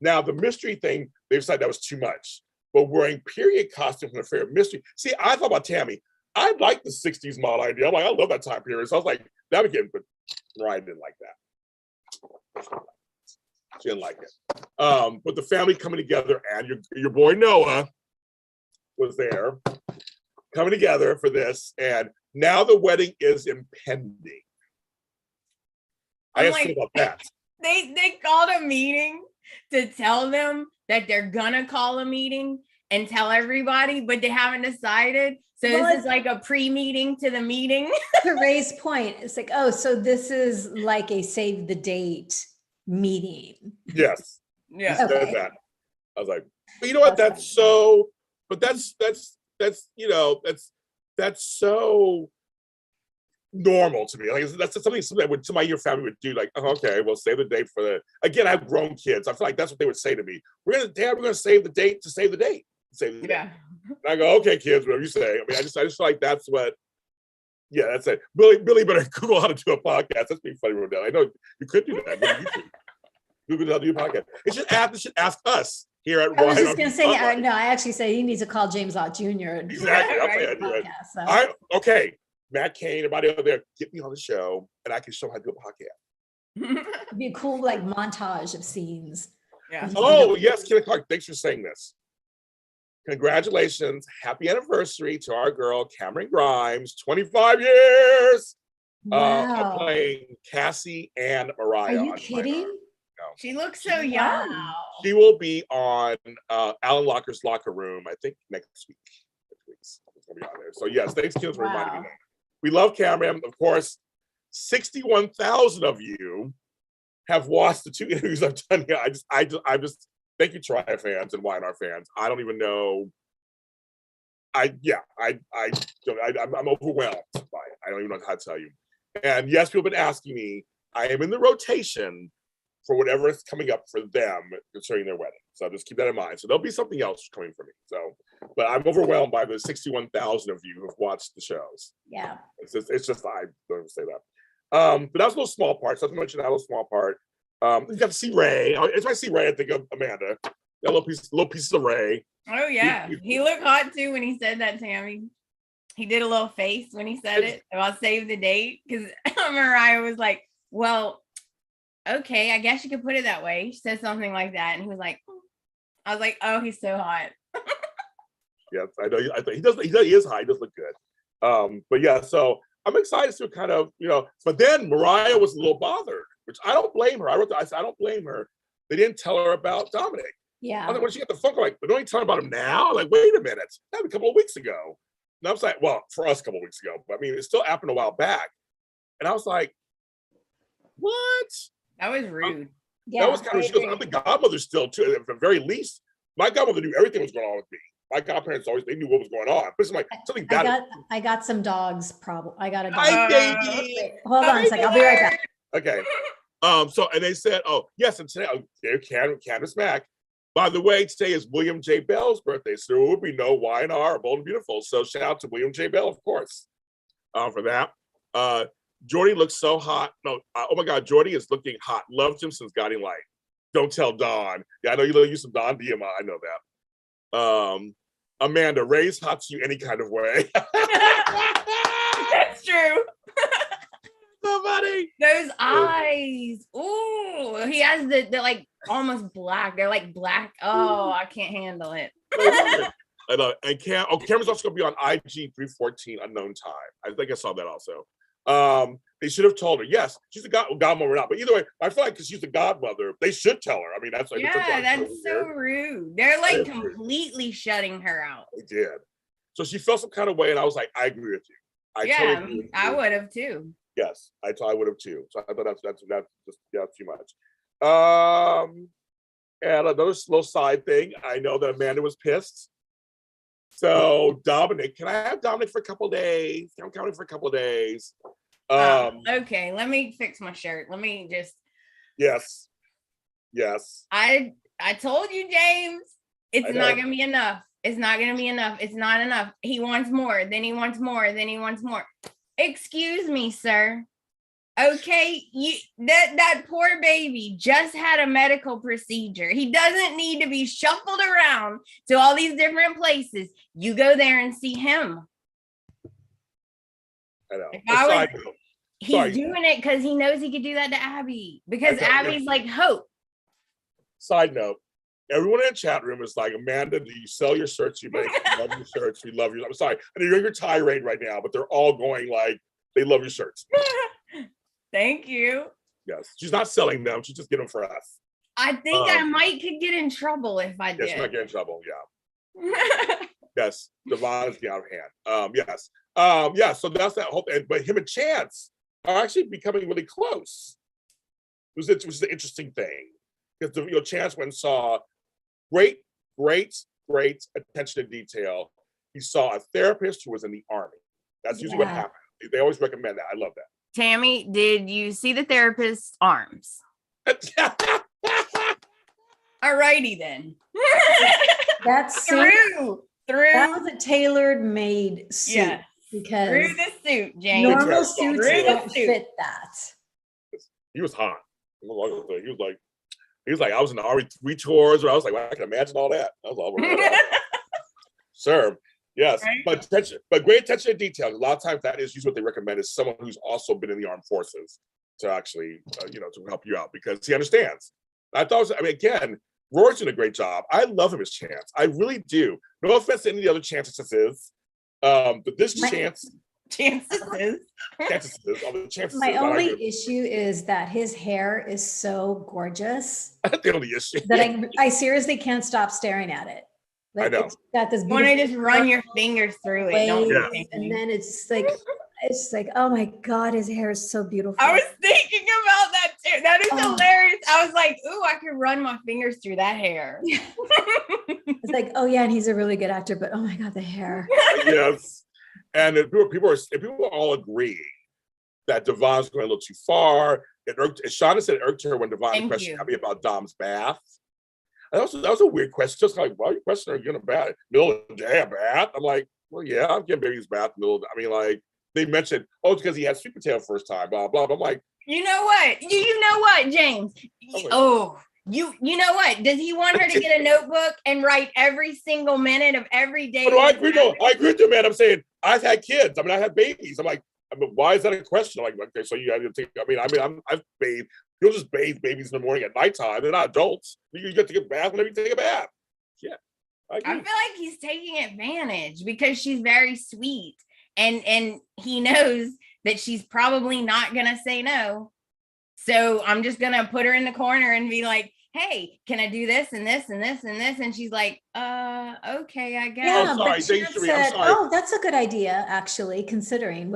Now the mystery thing, they decided that was too much. But wearing period costumes from the fair mystery. See, I thought about Tami. I like the 60s model idea. I'm like, I love that time period. So I was like, that would get, but Ryan didn't like that. She didn't like it. But the family coming together and your boy Noah was there coming together for this. And now the wedding is impending. I asked about that. They called a meeting to tell them that they're gonna call a meeting and tell everybody, but they haven't decided. So this is like a pre-meeting to the meeting. To Ray's point, it's like, oh, so this is like a save the date meeting. Yes. Yeah. Okay. That. I was like, but you know what? That's so. But that's you know that's so normal to me. Like that's something that somebody in your family would do. Like, oh, okay, we'll save the date for the. Again, I have grown kids. I feel like that's what they would say to me. We're gonna save the date to save the date. Save the date. And I go, okay, kids, whatever you say. I mean, I just feel like that's what. Yeah, that's it. Billy better Google how to do a podcast. That's pretty funny, Rodell. I know you could do that. Google how to do a podcast. It should ask us here at. I was just gonna say, no. I actually say he needs to call James Ott Jr. Exactly. Okay. Matt Kane, everybody over there, get me on the show, and I can show how to do a podcast. It'd be a cool montage of scenes. Yeah. Oh yes, Kelly Clark. Thanks for saying this. congratulations, happy anniversary to our girl Cameron Grimes, 25 years of playing Cassie and Mariah. Are you kidding? No. She looks so young. Wow. She will be on Alan Locker's Locker Room, I think next week. It's gonna be on there. So yes, thanks, Kim, for reminding me that. We love Cameron. Of course, 61,000 of you have watched the 2 interviews I've done here. I just thank you, Triad fans and YNR fans. I don't even know. I'm overwhelmed by it. I don't even know how to tell you. And yes, people have been asking me. I am in the rotation for whatever is coming up for them concerning their wedding. So just keep that in mind. So there'll be something else coming for me. So, but I'm overwhelmed by the 61,000 of you who've watched the shows. Yeah. It's just I don't even say that. But that was a little small part. So I mentioned that little small part. You got to see Ray. If I see Ray, I think of Amanda. That little pieces of Ray. Oh yeah, he looked hot too when he said that, Tammy. He did a little face when he said it about save the date, because Mariah was like, well, okay, I guess you could put it that way. She said something like that, and he was like, I was like, oh, he's so hot. Yes, I know. He is hot. He does look good. But yeah, so I'm excited to kind of, but then Mariah was a little bothered, which I don't blame her. I said, I don't blame her. They didn't tell her about Dominic. Yeah. I was like, when she got the phone call, like, but don't you tell her about him now? Like, wait a minute. That was a couple of weeks ago. And I was like, well, for us a couple of weeks ago, but I mean, it still happened a while back. And I was like, what? That was rude. That was kind of, she goes, I'm the godmother still too. At the very least, my godmother knew everything was going on with me. My godparents they knew what was going on. But it's like something bad. I got some dogs problem. I got a dog. Hi, baby. Wait, hold on a second. I'll be right back. Okay. So, and they said, oh, yes, and today, Candace Mack. By the way, today is William J. Bell's birthday, so there will be no YNR, Bold and Beautiful. So shout out to William J. Bell, of course, for that. Jordy looks so hot. No, oh my God, Jordy is looking hot. Love Simpson's Guiding Light. Don't tell Dawn. Yeah, I know you use some Dawn DMI. I know that. Amanda, Ray's hot to you any kind of way. That's true. So funny. Those eyes. Ooh, he has the like almost black. They're like black. Oh, I can't handle it. I know. And Cameron's also gonna be on IG 314 unknown time. I think I saw that also. They should have told her. Yes, she's a godmother or not. But either way, I feel like because she's a godmother, they should tell her. I mean, that's like that's so rude. They're like completely shutting her out. They did. So she felt some kind of way, and I was like, I agree with you. I would have too. Yes, I would have too. So I thought that's just too much. And another little side thing, I know that Amanda was pissed. So Dominic, can I have Dominic for a couple days? I'm counting for a couple days. Okay, let me fix my shirt. Let me just. Yes. I told you, James, it's not gonna be enough. It's not gonna be enough. It's not enough. He wants more. Then he wants more. Then he wants more. Excuse me, sir. Okay, that poor baby just had a medical procedure. He doesn't need to be shuffled around to all these different places. You go there and see him. I know. He's doing it because he knows he could do that to Abby. Because Abby's like hope. Side note, everyone in the chat room is like, Amanda, do you sell your shirts you make? We love your shirts. We love you. I'm sorry. I know you're in your tirade right now, but they're all going like, they love your shirts. Thank you. Yes. She's not selling them. She's just getting them for us. I think I could get in trouble if I did. Yes, she might get in trouble. Yeah. Yes. Devon is out of hand. Yes. Yeah. So that's that whole thing. But him and Chance are actually becoming really close. Which is the interesting thing. Because Chance went and saw great attention to detail. He saw a therapist who was in the Army. That's usually what happens. They always recommend that. I love that. Tammy, did you see the therapist's arms? Alrighty then. That's through. That was a tailor-made suit. Yeah. Because through the suit, James. Normal suits don't fit that. He was hot. He was like, I was in the Army 3 tours, where I was like, well, I can imagine all that. I was all sir. Yes, right? but great attention to detail. A lot of times that is usually what they recommend is someone who's also been in the armed forces to actually, to help you out because he understands. I thought, again, Rory's doing a great job. I love him as Chance. I really do. No offense to any of the other Chances is. But this Chances. My only issue is that his hair is so gorgeous. That's the only issue. That I seriously can't stop staring at it. Like, I know. It's got this want to just run your fingers through it. And then it's like, oh my God, his hair is so beautiful. I was thinking about that too. That is hilarious. I was like, ooh, I could run my fingers through that hair. It's like, oh yeah, and he's a really good actor, but oh my God, the hair. Yes. And if people all agree that Devon's going a little too far. It irked, as Shauna said, it irked her when Devon questioned me about Dom's bath. And that was a weird question. Just like, why are you questioning her getting a bath? Middle of the day, a bath? I'm like, well, yeah, I'm getting baby's bath. They mentioned, it's because he had sweet potato first time, blah, blah. I'm like, you know what? You know what, James? You know what? Does he want her to get a notebook and write every single minute of every day? I agree with you, man. I'm saying I've had kids. I had babies. I'm like, why is that a question? I'm like, okay, so you had to take. I've bathed. You'll just bathe babies in the morning at nighttime. They're not adults. You get to get a bath whenever you take a bath. Yeah, I feel like he's taking advantage because she's very sweet, and he knows that she's probably not gonna say no. So I'm just gonna put her in the corner and be like, hey, can I do this and this and this and this? And she's like, okay, I guess. Yeah, but Chance said, that's a good idea, actually, considering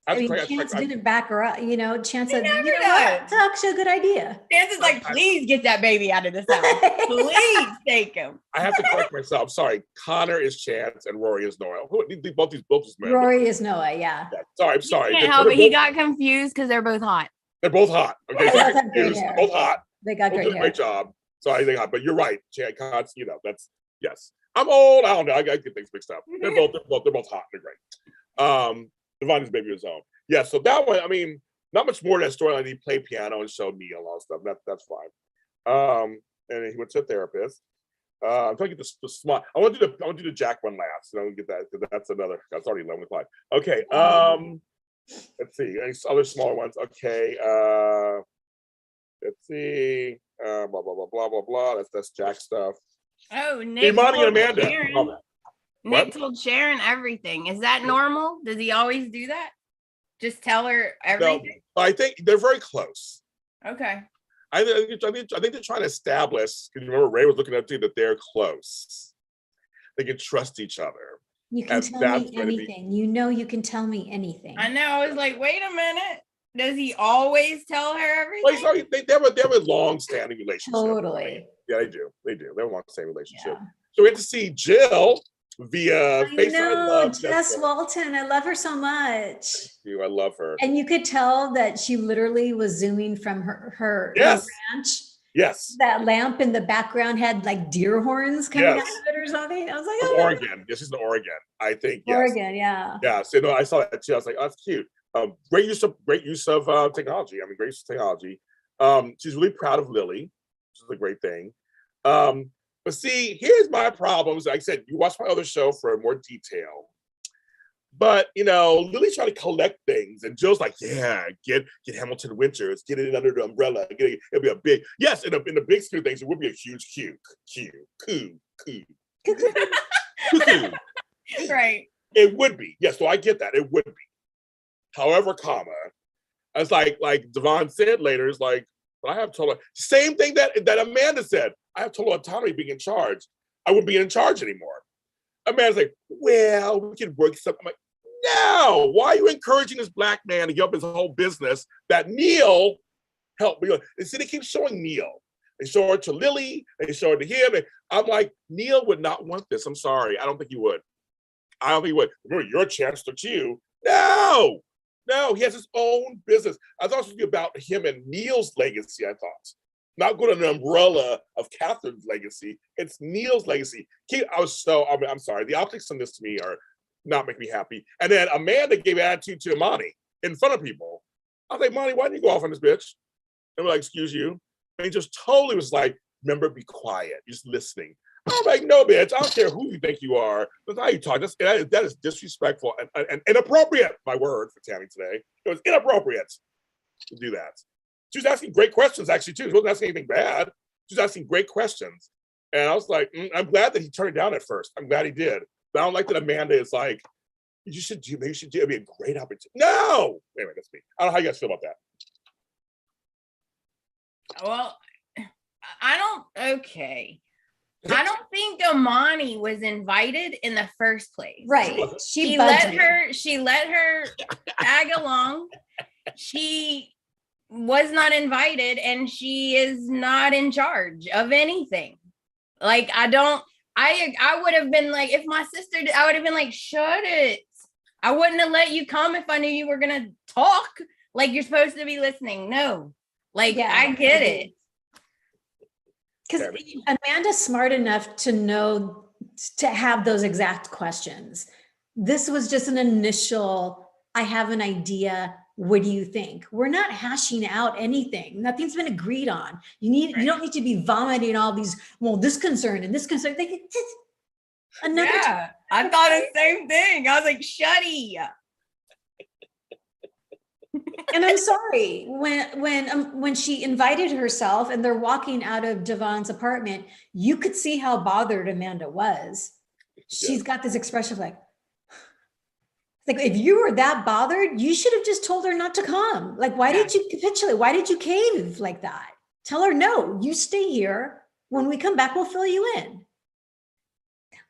Chance didn't back her up. Chance said, what? That's actually a good idea. Chance is like, please get that baby out of this house. Please take him. I have to correct myself. Sorry. Connor is Chance and Rory is Noah. Both these books, man. Rory is Noah, yeah. I'm sorry. Can't help it. He got confused because they're both hot. They're both hot. Okay, they're both hot. They got great job. So I think, but you're right, Chad Cots. That's yes. I'm old. I don't know. I get things mixed up. They're both hot. They're great. Devon is baby his own. Yeah. So that one, not much more to that storyline. He played piano and showed Neil and all that stuff. That's fine. And he went to a therapist. I'm trying to get the smart. I want to do the Jack one last. And I want to get that because that's already 11 o'clock. Okay. Let's see. Any other smaller ones? Okay. Let's see. Blah blah blah blah blah blah. That's Jack stuff. Oh, Nick. Tami and Amanda. Nick told Sharon everything. Is that normal? Does he always do that? Just tell her everything? No, I think they're very close. Okay. I think they're trying to establish, because you remember Ray was looking up to that they're close. They can trust each other. You can tell me anything. You can tell me anything. I know. I was like, wait a minute. Does he always tell her everything? Well, they have a long-standing relationship. Totally. Right? Yeah, they do. They have a long-standing relationship. Yeah. So we get to see Jill via FaceTime. Jess Walton. I love her so much. Thank you. I love her. And you could tell that she literally was zooming from her ranch. Yes. That lamp in the background had like deer horns coming out of it or something. I was like, Oregon. Yes, she's in Oregon. I think. Yes. Oregon, yeah. Yeah. So I saw that too. I was like, oh, that's cute. Great use of technology. Great use of technology. She's really proud of Lily, which is a great thing. But see, here's my problems. Like I said, you watch my other show for more detail. But Lily's trying to collect things, and Jill's like, "Yeah, get Hamilton Winters, get it under the umbrella. It'll be a big in the big scheme of things. It would be a huge coup. Right. It would be. Yes, so I get that. It would be. However, it's like Devon said later, it's like, but I have total same thing that Amanda said. I have total autonomy being in charge. I wouldn't be in charge anymore. Amanda's like, well, we can work something. I'm like, no, why are you encouraging this black man to give up his whole business that Neil helped me? And see, they keep showing Neil. They show it to Lily, they show it to him. And I'm like, Neil would not want this. I'm sorry. I don't think he would. Remember, your chance to you. No, he has his own business. I thought it was about him and Neil's legacy, I thought. Not going to an umbrella of Catherine's legacy. It's Neil's legacy. I'm sorry. The optics on this to me are not making me happy. And then Amanda gave attitude to Monty in front of people. I was like, Monty, why didn't you go off on this bitch? And we're like, excuse you. And he just totally was like, remember, be quiet. You're just listening. I'm like, no, bitch. I don't care who you think you are. That's how you talk. That is disrespectful and inappropriate. My word for Tami today. It was inappropriate to do that. She was asking great questions, actually, too. She wasn't asking anything bad. She's asking great questions. And I was like, I'm glad that he turned it down at first. I'm glad he did. But I don't like that Amanda is like, maybe you should do, it'd be a great opportunity. No! Anyway, that's me. I don't know how you guys feel about that. Well, okay. I don't think Amani was invited in the first place. Right. She let her tag along. She was not invited and she is not in charge of anything. Like, I would have been like, if my sister did, I would have been like, shut it. I wouldn't have let you come if I knew you were going to talk. Like, you're supposed to be listening. No. Like, yeah, I get it. Because Amanda's smart enough to know to have those exact questions. This was just an initial, I have an idea. What do you think? We're not hashing out anything. Nothing's been agreed on. You don't need to be vomiting all these, well, this concern and this concern. Yeah, I thought the same thing. I was like, shutty. And I'm sorry, when she invited herself and they're walking out of Devon's apartment, you could see how bothered Amanda was. She's got this expression of like if you were that bothered, you should have just told her not to come. Like, why did you capitulate? Why did you cave like that? Tell her, no, you stay here. When we come back, we'll fill you in.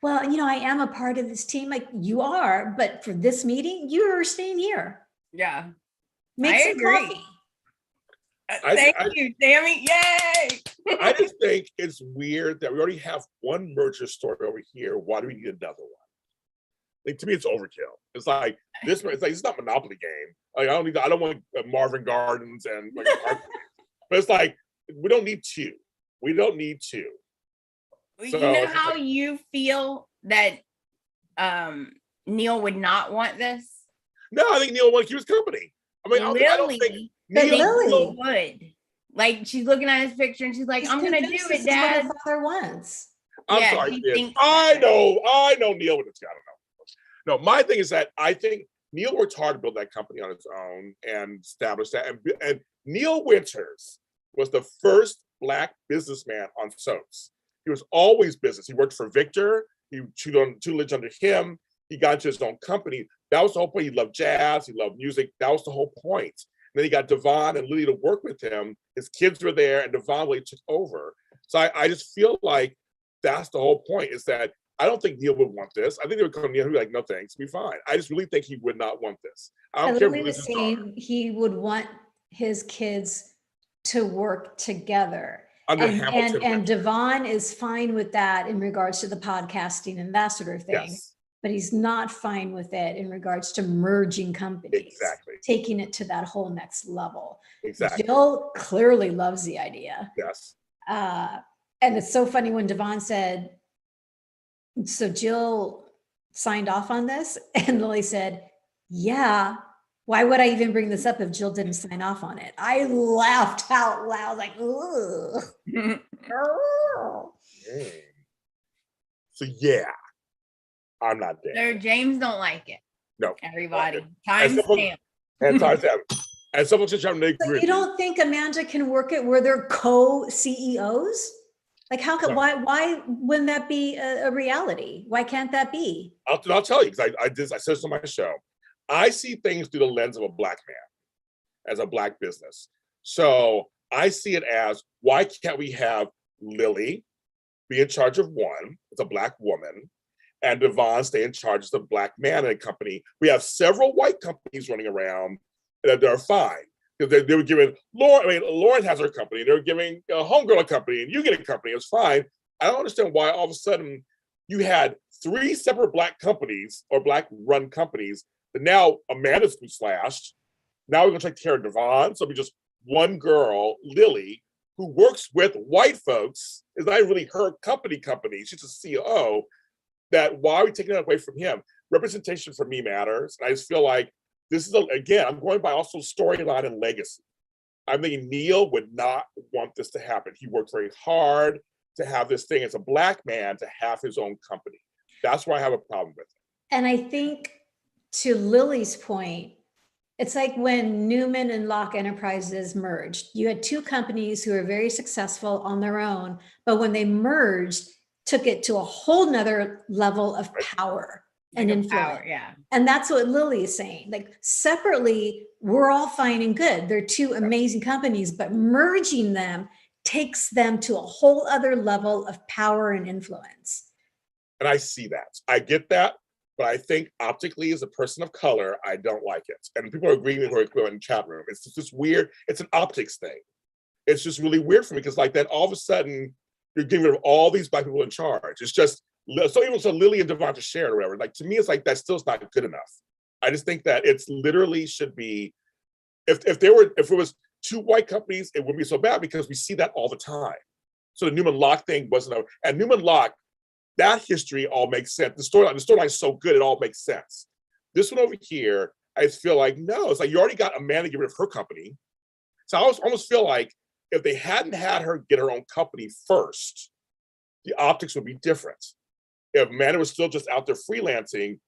Well, I am a part of this team. Like, you are, but for this meeting, you're staying here. Yeah. Make some coffee. Thank you, Tami. Yay! I just think it's weird that we already have one merger story over here. Why do we need another one? Like, to me, it's overkill. It's like this. It's like it's not Monopoly game. Like, I don't want Marvin Gardens and like, but it's like we don't need two. We don't need two. So, you know how you feel that Neil would not want this? No, I think Neil would keep his company. I mean, Lily, I don't think Neil would. Like, she's looking at his picture and she's like, I'm gonna do it, Dad. What her father wants. I'm sorry, kid. I know Neil would have got it. No, my thing is that I think Neil worked hard to build that company on his own and establish that. And Neil Winters was the first Black businessman on soaps. He was always business. He worked for Victor. He tutelage under him. He got into his own company. That was the whole point. He loved jazz. He loved music. That was the whole point. And then he got Devon and Lily to work with him. His kids were there, and Devon really took over. So I just feel like that's the whole point, is that I don't think Neil would want this. I think they would come to Neil and be like, no, thanks, be fine. I just really think he would not want this. I don't care if was saying he would want his kids to work together. And Devon is fine with that in regards to the podcasting ambassador thing. Yes. But he's not fine with it in regards to merging companies. Exactly. Taking it to that whole next level. Exactly. Jill clearly loves the idea. Yes. And it's so funny when Devon said, so Jill signed off on this, and Lily said, yeah, why would I even bring this up if Jill didn't sign off on it? I laughed out loud, like, ugh. So yeah, I'm not there. No, James don't like it. No. Everybody. Timestamp. And timestamp. And someone should try to make you don't think Amanda can work it where they're co-CEOs? Like, how could, why wouldn't that be a reality? Why can't that be? I'll tell you, because I said this on my show. I see things through the lens of a Black man, as a Black business. So I see it as, why can't we have Lily be in charge of one, as a Black woman, and Devon stay in charge as a Black man in a company? We have several white companies running around that are fine. Because they were giving Lauren has her company. They were giving Homegirl a company, and you get a company. It's fine. I don't understand why all of a sudden you had 3 separate Black companies or Black-run companies that now Amanda's been slashed. Now we're going to take care of Devon. So it'll be just one girl, Lily, who works with white folks. Is not really her company. She's a CEO. That why are we taking that away from him? Representation for me matters. And I just feel like this is, again, I'm going by also storyline and legacy. I'm thinking Neil would not want this to happen. He worked very hard to have this thing as a Black man to have his own company. That's why I have a problem with it. And I think, to Lily's point, It's like when Newman and Locke Enterprises merged. You had two companies who were very successful on their own, but when they merged, took it to a whole nother level of power and influence. Yeah. And that's what Lily is saying. Like separately, we're all fine and good. They're two amazing companies, but merging them takes them to a whole other level of power and influence. And I see that. I get that. But I think optically, as a person of color, I don't like it. And people are agreeing with her in the chat room. It's just weird. It's an optics thing. It's just really weird for me because like then all of a sudden, you're getting rid of all these Black people in charge. It's just, so even so Lily and Devonta shared or whatever, like to me, it's like, that still's not good enough. I just think that it's literally should be, if it was two white companies, it wouldn't be so bad because we see that all the time. So the Newman Locke thing wasn't, and Newman Locke, that history all makes sense. The storyline is so good, it all makes sense. This one over here, I just feel like, no, it's like you already got Amanda get rid of her company. So I almost feel like if they hadn't had her get her own company first, the optics would be different. If Amanda was still just out there freelancing,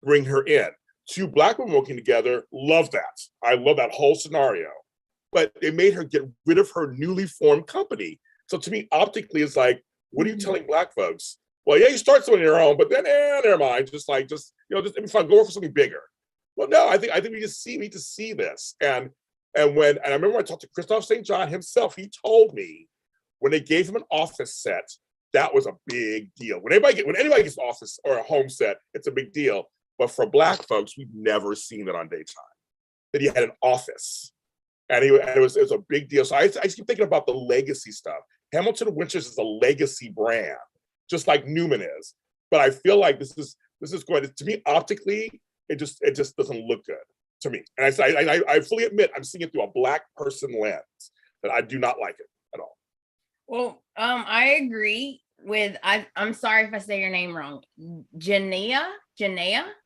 bring her in. Two Black women working together, love that. I love that whole scenario. But they made her get rid of her newly formed company. So to me, optically, it's like, what are you telling Black folks? Well, yeah, you start something on your own, but then, never mind. Just it'd be fun. Go for something bigger. Well, no, I think we need to see this. And I remember when I talked to Christoph St. John himself, he told me when they gave him an office set, that was a big deal. When anybody gets an office or a home set, it's a big deal. But for Black folks, we've never seen it on daytime. That he had an office, and it was a big deal. So I keep thinking about the legacy stuff. Hamilton Winters is a legacy brand, just like Newman is. But I feel like this is going to me optically, it just doesn't look good to me. And I fully admit I'm seeing it through a Black person lens, that I do not like it at all. Well, I agree with, I'm sorry if I say your name wrong. Janaea? I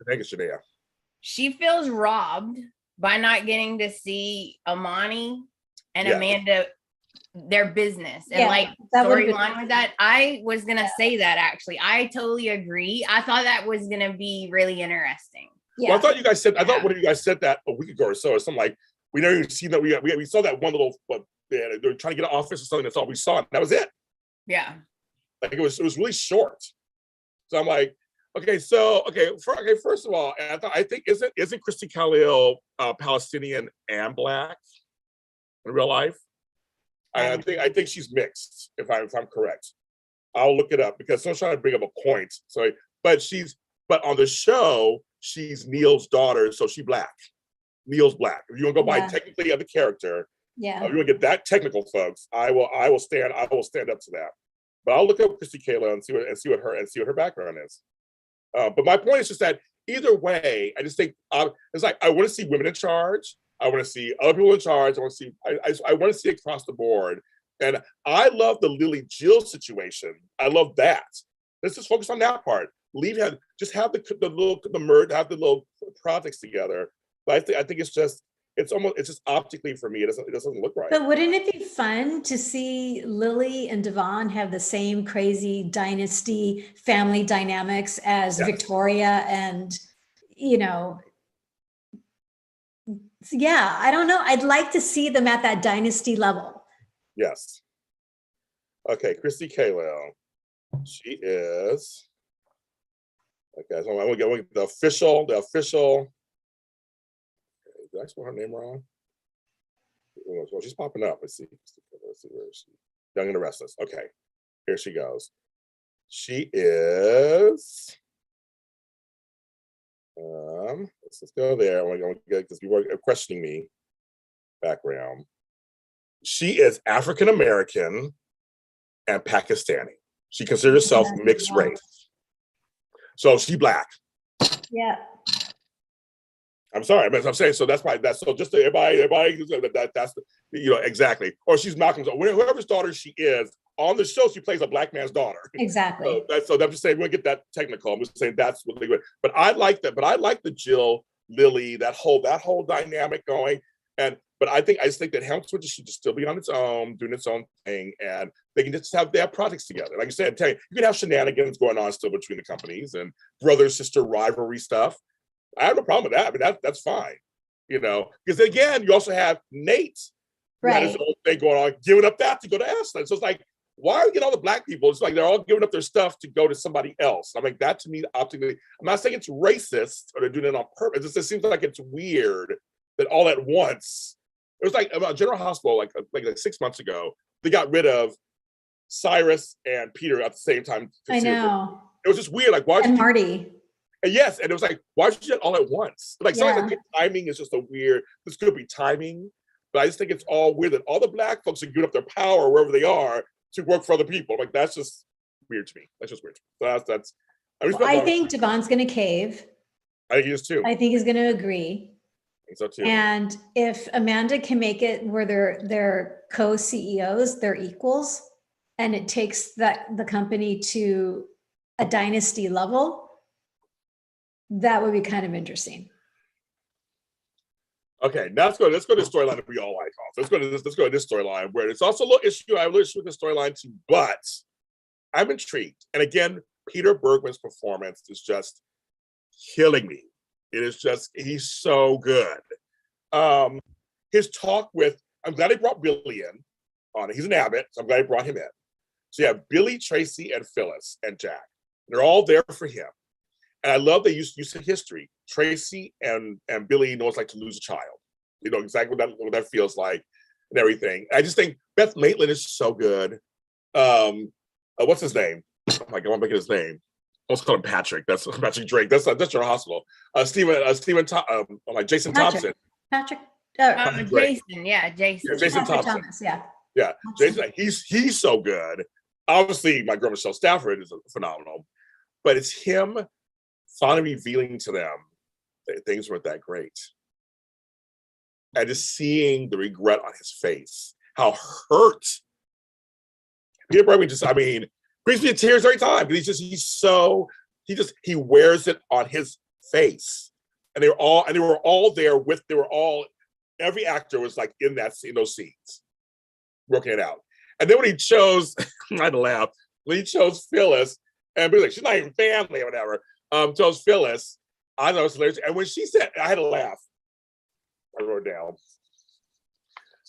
think it's Janaea. She feels robbed by not getting to see Amani and Amanda, their business and storyline with that. I was gonna say that actually. I totally agree. I thought that was gonna be really interesting. Yeah. Well, I thought one of you guys said that a week ago or so. Or something like, we never even seen that. We saw that one little, they're trying to get an office or something. That's all we saw. And that was it. Yeah. Like it was really short. So I'm like, first of all, I think isn't Christy Khalil Palestinian and Black in real life? I think she's mixed, if I'm correct. I'll look it up because someone's trying to bring up a point. So, but on the show, she's Neil's daughter, so she's Black. Neil's Black. If you want to go by technically of the character, if you want to get that technical, folks, I will stand up to that. But I'll look up Christy Kayla and see what her background is. But my point is just that either way, I just think it's like I want to see women in charge. I want to see other people in charge. I want to see across the board. And I love the Lily Jill situation. I love that. Let's just focus on that part. Have the merge, have the little projects together. But I think it's just optically for me, it doesn't look right. But wouldn't it be fun to see Lily and Devon have the same crazy dynasty family dynamics as Victoria and, I don't know. I'd like to see them at that dynasty level. Yes. Okay, Christy Kayla. She is. Okay, so I'm gonna get the official. Did I spell her name wrong? Well, she's popping up. Let's see where is she? Young and the Restless. Okay, here she goes. She is. Let's go there. I'm going to get because people are questioning me. Background. She is African American and Pakistani. She considers herself mixed race. So she's Black. Yeah. I'm sorry, I'm saying so. That's so. Just to everybody. That's exactly. Or she's Malcolm's. Whoever's daughter she is on the show, she plays a Black man's daughter. Exactly. So I'm just saying we won't get that technical. I'm just saying that's what they would. But I like that. But I like the Jill Lily that whole dynamic going. But I just think that Hamilton should just still be on its own, doing its own thing, and they can just have their projects together. Like I said, you can have shenanigans going on still between the companies and brother sister rivalry stuff. I have no problem with that. I mean, that's fine. because again, you also have Nate, who had his own thing going on, giving up that to go to Ashland. So it's like, why are we getting all the black people? It's like they're all giving up their stuff to go to somebody else. I'm like, that to me, optically, I'm not saying it's racist or they're doing it on purpose. It just seems like it's weird that all at once. It was like about General Hospital, like 6 months ago, they got rid of Cyrus and Peter at the same time. I know. It was just weird. Like, why? And Marty. Yes, and it was like, why should you do it all at once? Like, sometimes timing is just a weird. This could be timing, but I just think it's all weird that all the black folks are giving up their power wherever they are to work for other people. Like, that's just weird to me. That's just weird. So that's. I think Devon's going to cave. I think he is too. I think he's going to agree. I think so too. And if Amanda can make it where they're co-CEOs, they're equals, and it takes the company to a dynasty level, that would be kind of interesting. Okay, now let's go to the storyline that we all like. Let's go to this storyline where it's also a little issue. I have a little issue with the storyline too, but I'm intrigued. And again, Peter Bergman's performance is just killing me. It is just, he's so good. His talk with, I'm glad he brought Billy in on it. He's an Abbott, so I'm glad he brought him in. So you have Billy, Tracy, and Phyllis, and Jack. They're all there for him. And I love they use of history. Tracy and Billy know what it's like to lose a child. You know exactly what that feels like and everything. I just think Beth Maitland is so good. What's his name? Oh my God, I'm making his name. Let's call him Patrick. That's Patrick Drake. That's your hospital. Jason Thompson. Patrick. Jason. Yeah, Jason. Yeah, Jason Thompson. Thomas, yeah. Yeah, Jason. He's so good. Obviously, my girl Michelle Stafford is phenomenal, but it's him finally revealing to them that things weren't that great, and just seeing the regret on his face, how hurt Peter Bergman brings me to tears every time. He wears it on his face, and they were all there every actor was like in those scenes, working it out. And then when he chose, I had to laugh, when he chose Phyllis, and be like, she's not even family or whatever, chose Phyllis, I know it's hilarious. And when she said, I had to laugh. I wrote it down.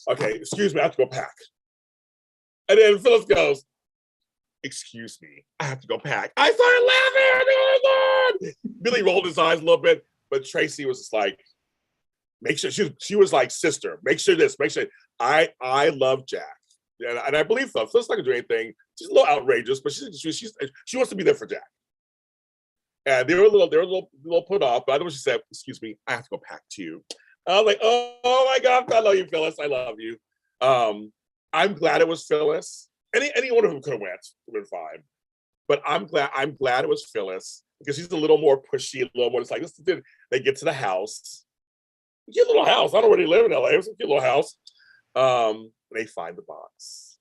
Okay, excuse me, I have to go pack. And then Phyllis goes, excuse me, I have to go pack. I started laughing. Oh my God. Billy rolled his eyes a little bit, but Tracy was just like, make sure, she was like, sister, make sure. I love Jack. And I believe so. Phyllis not gonna do anything. She's a little outrageous, but she wants to be there for Jack. And they were a little put off, but I know what she said, excuse me, I have to go pack too. I was like, oh my God, I love you, Phyllis. I love you. I'm glad it was Phyllis. Any one of them could have went, would have been fine. But I'm glad it was Phyllis because she's a little more pushy, a little more. It's like, they get to the house. Cute little house. I don't know where they live in LA. It was a cute little house. They find the box.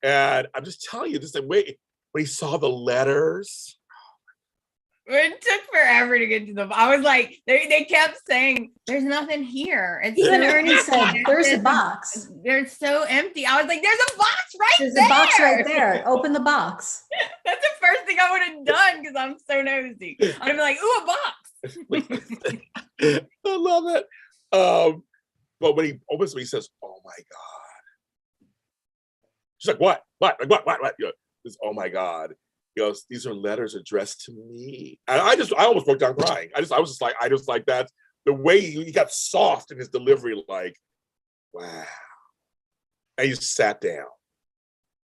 And I'm just telling you, when he saw the letters. It took forever to get to the. I was like, they kept saying, "There's nothing here." Even Ernie said, "There's a box." They're so empty. I was like, "There's a box right there." There's a box right there. Open the box. That's the first thing I would have done because I'm so nosy. I'd have been like, "Ooh, a box." I love it. But when he opens it, he says, "Oh my God." She's like, "What? What? Like, what?" You know, oh my God. He goes, "These are letters addressed to me." And I almost broke down crying. I just like that. The way he got soft in his delivery, like, wow. And he just sat down.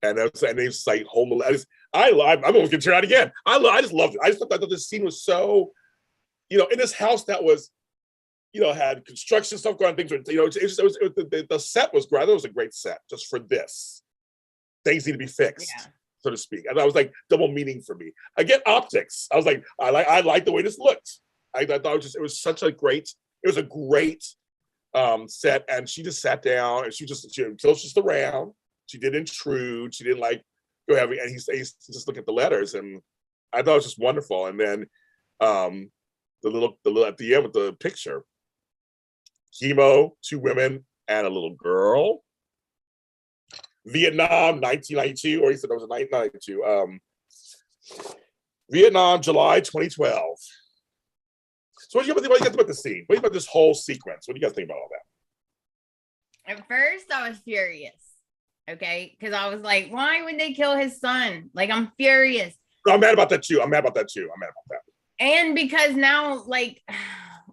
And he was like, I'm almost gonna tear out again. I just loved it. I just thought that this scene was so, in this house that was, had construction stuff going on, things were, the set was great. It was a great set just for this. Things need to be fixed. Yeah. So to speak. And I was like, double meaning for me. Again, optics. I was like, I like the way this looked. I thought it was a great set. And she just sat down and she was just around. She didn't intrude. She didn't go heavy. And he's just look at the letters. And I thought it was just wonderful. And then the little at the end with the picture, chemo, 2 women and a little girl. Vietnam, 1992, or he said it was 1992. Vietnam, July 2012. So what do you think about the scene? What do you think about this whole sequence? What do you guys think about all that? At first, I was furious. Okay, because I was like, why would they kill his son? Like, I'm furious. No, I'm mad about that too. And because now, like,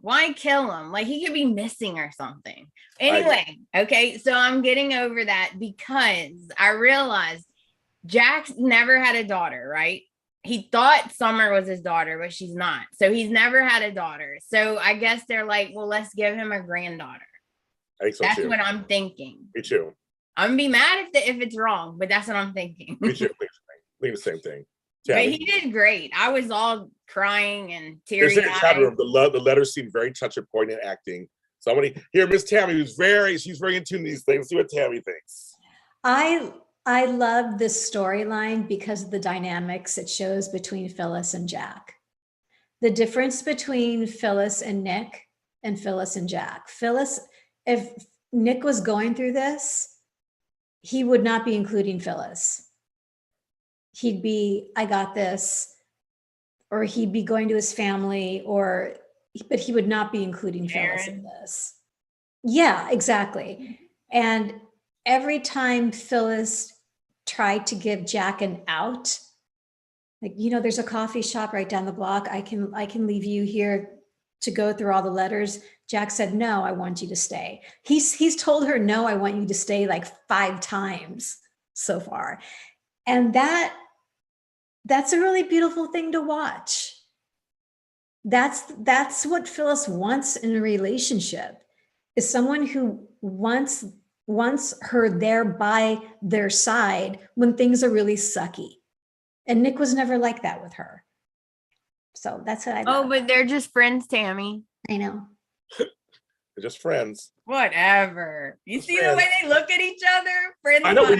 why kill him? Like, he could be missing or something. Anyway, okay, so I'm getting over that because I realized Jack's never had a daughter, right? He thought Summer was his daughter, but she's not. So he's never had a daughter. So I guess they're like, well, let's give him a granddaughter. I think so That's too. what I'm thinking. Me too. I'm gonna be mad if it's wrong, but that's what I'm thinking. Me too. Think the same thing. But he did great. I was all crying and There's in the chat teary-eyed. room. The letters seem very touching, poignant acting. Somebody here, Miss Tami, she's very in tune to these things. See what Tami thinks. I love this storyline because of the dynamics it shows between Phyllis and Jack. The difference between Phyllis and Nick and Phyllis and Jack. Phyllis, if Nick was going through this, he would not be including Phyllis. He'd be, I got this, or he'd be going to his family, but he would not be including Phyllis in this. Yeah, exactly. And every time Phyllis tried to give Jack an out, like, there's a coffee shop right down the block. I can leave you here to go through all the letters. Jack said, no, I want you to stay. He's told her, no, I want you to stay like 5 times so far. And that's a really beautiful thing to watch. That's what Phyllis wants in a relationship, is someone who wants her there by their side when things are really sucky. And Nick was never like that with her. So that's what I love. Oh, but they're just friends, Tami. I know. They're just friends. Whatever. You Just see friends. the way they look at each other? Friends. I know,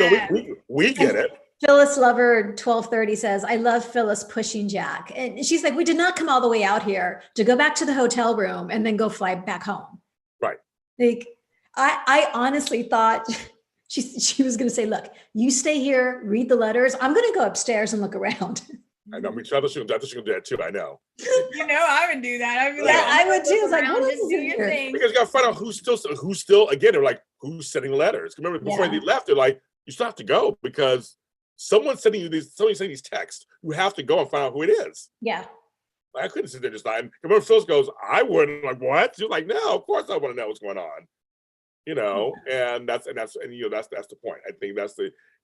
we get it. Phyllis Lover 1230 says, I love Phyllis pushing Jack. And she's like, we did not come all the way out here to go back to the hotel room and then go fly back home. Right. Like, I honestly thought she was going to say, look, you stay here, read the letters. I'm going to go upstairs and look around. I know. I thought she was going to do that too. I know. I would do that. I'd be like, Yeah, I would too. It's like, what just is do in your here? thing. Because you got to find out who's still. Again, they're like, who's sending letters? Remember, before they left, they're like, you still have to go because someone's sending these texts. You have to go and find out who it is. Yeah. I couldn't sit there just lying. Remember, Phyllis goes, I wouldn't. Like, what? She's like, no, of course I want to know what's going on. And that's the point. I think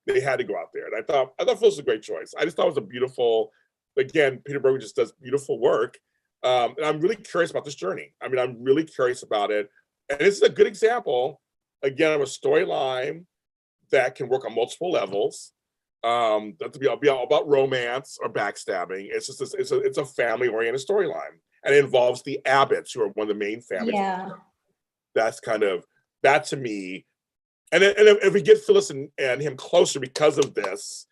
they had to go out there. And I thought Phyllis was a great choice. I just thought it was a beautiful, again, Peter Berger just does beautiful work. And I'm really curious about this journey. I mean, I'm really curious about it. And this is a good example, again, of a storyline that can work on multiple levels. That to be all about romance or backstabbing. It's just it's a family-oriented storyline. And it involves the Abbotts, who are one of the main families. Yeah. That's kind of, that to me, and if we get Phyllis and him closer because of this,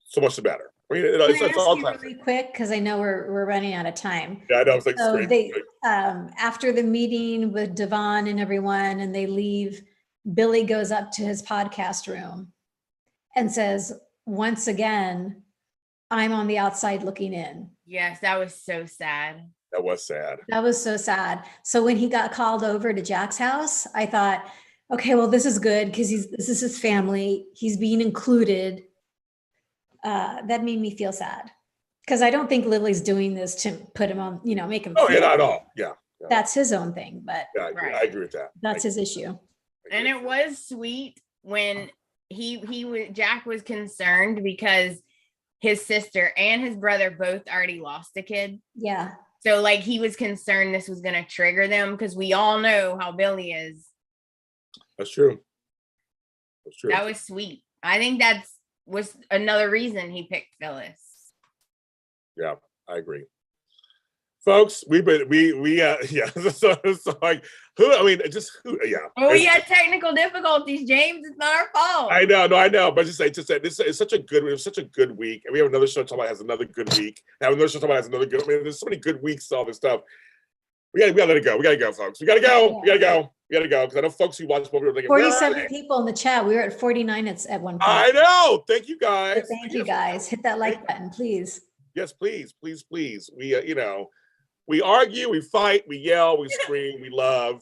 so much the better. I mean, it's all really quick, because I know we're running out of time. Yeah, I know. It's like, so they after the meeting with Devon and everyone, and they leave, Billy goes up to his podcast room and says, once again, I'm on the outside looking in. Yes, that was so sad. That was sad. That was so sad. So when he got called over to Jack's house, I thought, okay, well, this is good because this is his family. He's being included. That made me feel sad because I don't think Lily's doing this to put him on, make him. Oh, yeah, not at all. Yeah. That's his own thing, but yeah, I agree with that. That's his issue. And it was sweet when Jack was concerned because his sister and his brother both already lost a kid. Yeah. So like he was concerned this was going to trigger them because we all know how Billy is. That's true. That was sweet. I think was another reason he picked Phyllis. Yeah, I agree. Folks, so like who? I mean, just who? Yeah. Well, we had technical difficulties, James. It's not our fault. I know. But just say this is such a good. It was such a good week, and we have another show talking about has another good week. Have another show talking about has another good. I mean, there's so many good weeks. All this stuff. We gotta let it go. We gotta go, folks. We gotta go. Because I know folks who watch. 47 people in the chat. We were at 49 at one point. I know. Thank you guys. So thank you guys. Hit that like button, please. Yes, please. We We argue, we fight, we yell, we scream, we love,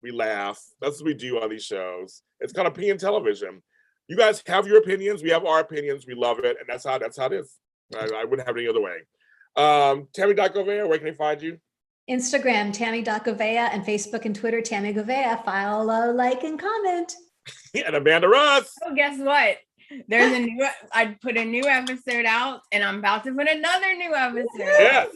we laugh. That's what we do on these shows. It's called opinion television. You guys have your opinions. We have our opinions. We love it. And that's how it is. I wouldn't have it any other way. Tami.Govea, where can they find you? Instagram, Tami.Govea, and Facebook and Twitter, Tami Govea. Follow, like, and comment. And Amanda Russ. Oh, guess what? I put a new episode out, and I'm about to put another new episode.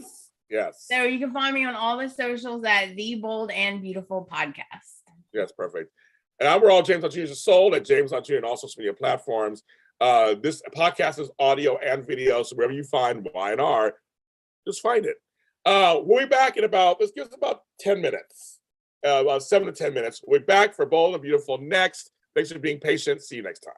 Yes. So you can find me on all the socials at The Bold and Beautiful Podcast. Yes, perfect. And I'm all James on Tuesday Sold at James on Tuesday and all social media platforms. This podcast is audio and video, so wherever you find Y&R, just find it. We'll be back in let's give us about 10 minutes, about 7 to 10 minutes. We'll be back for Bold and Beautiful next. Thanks for being patient. See you next time.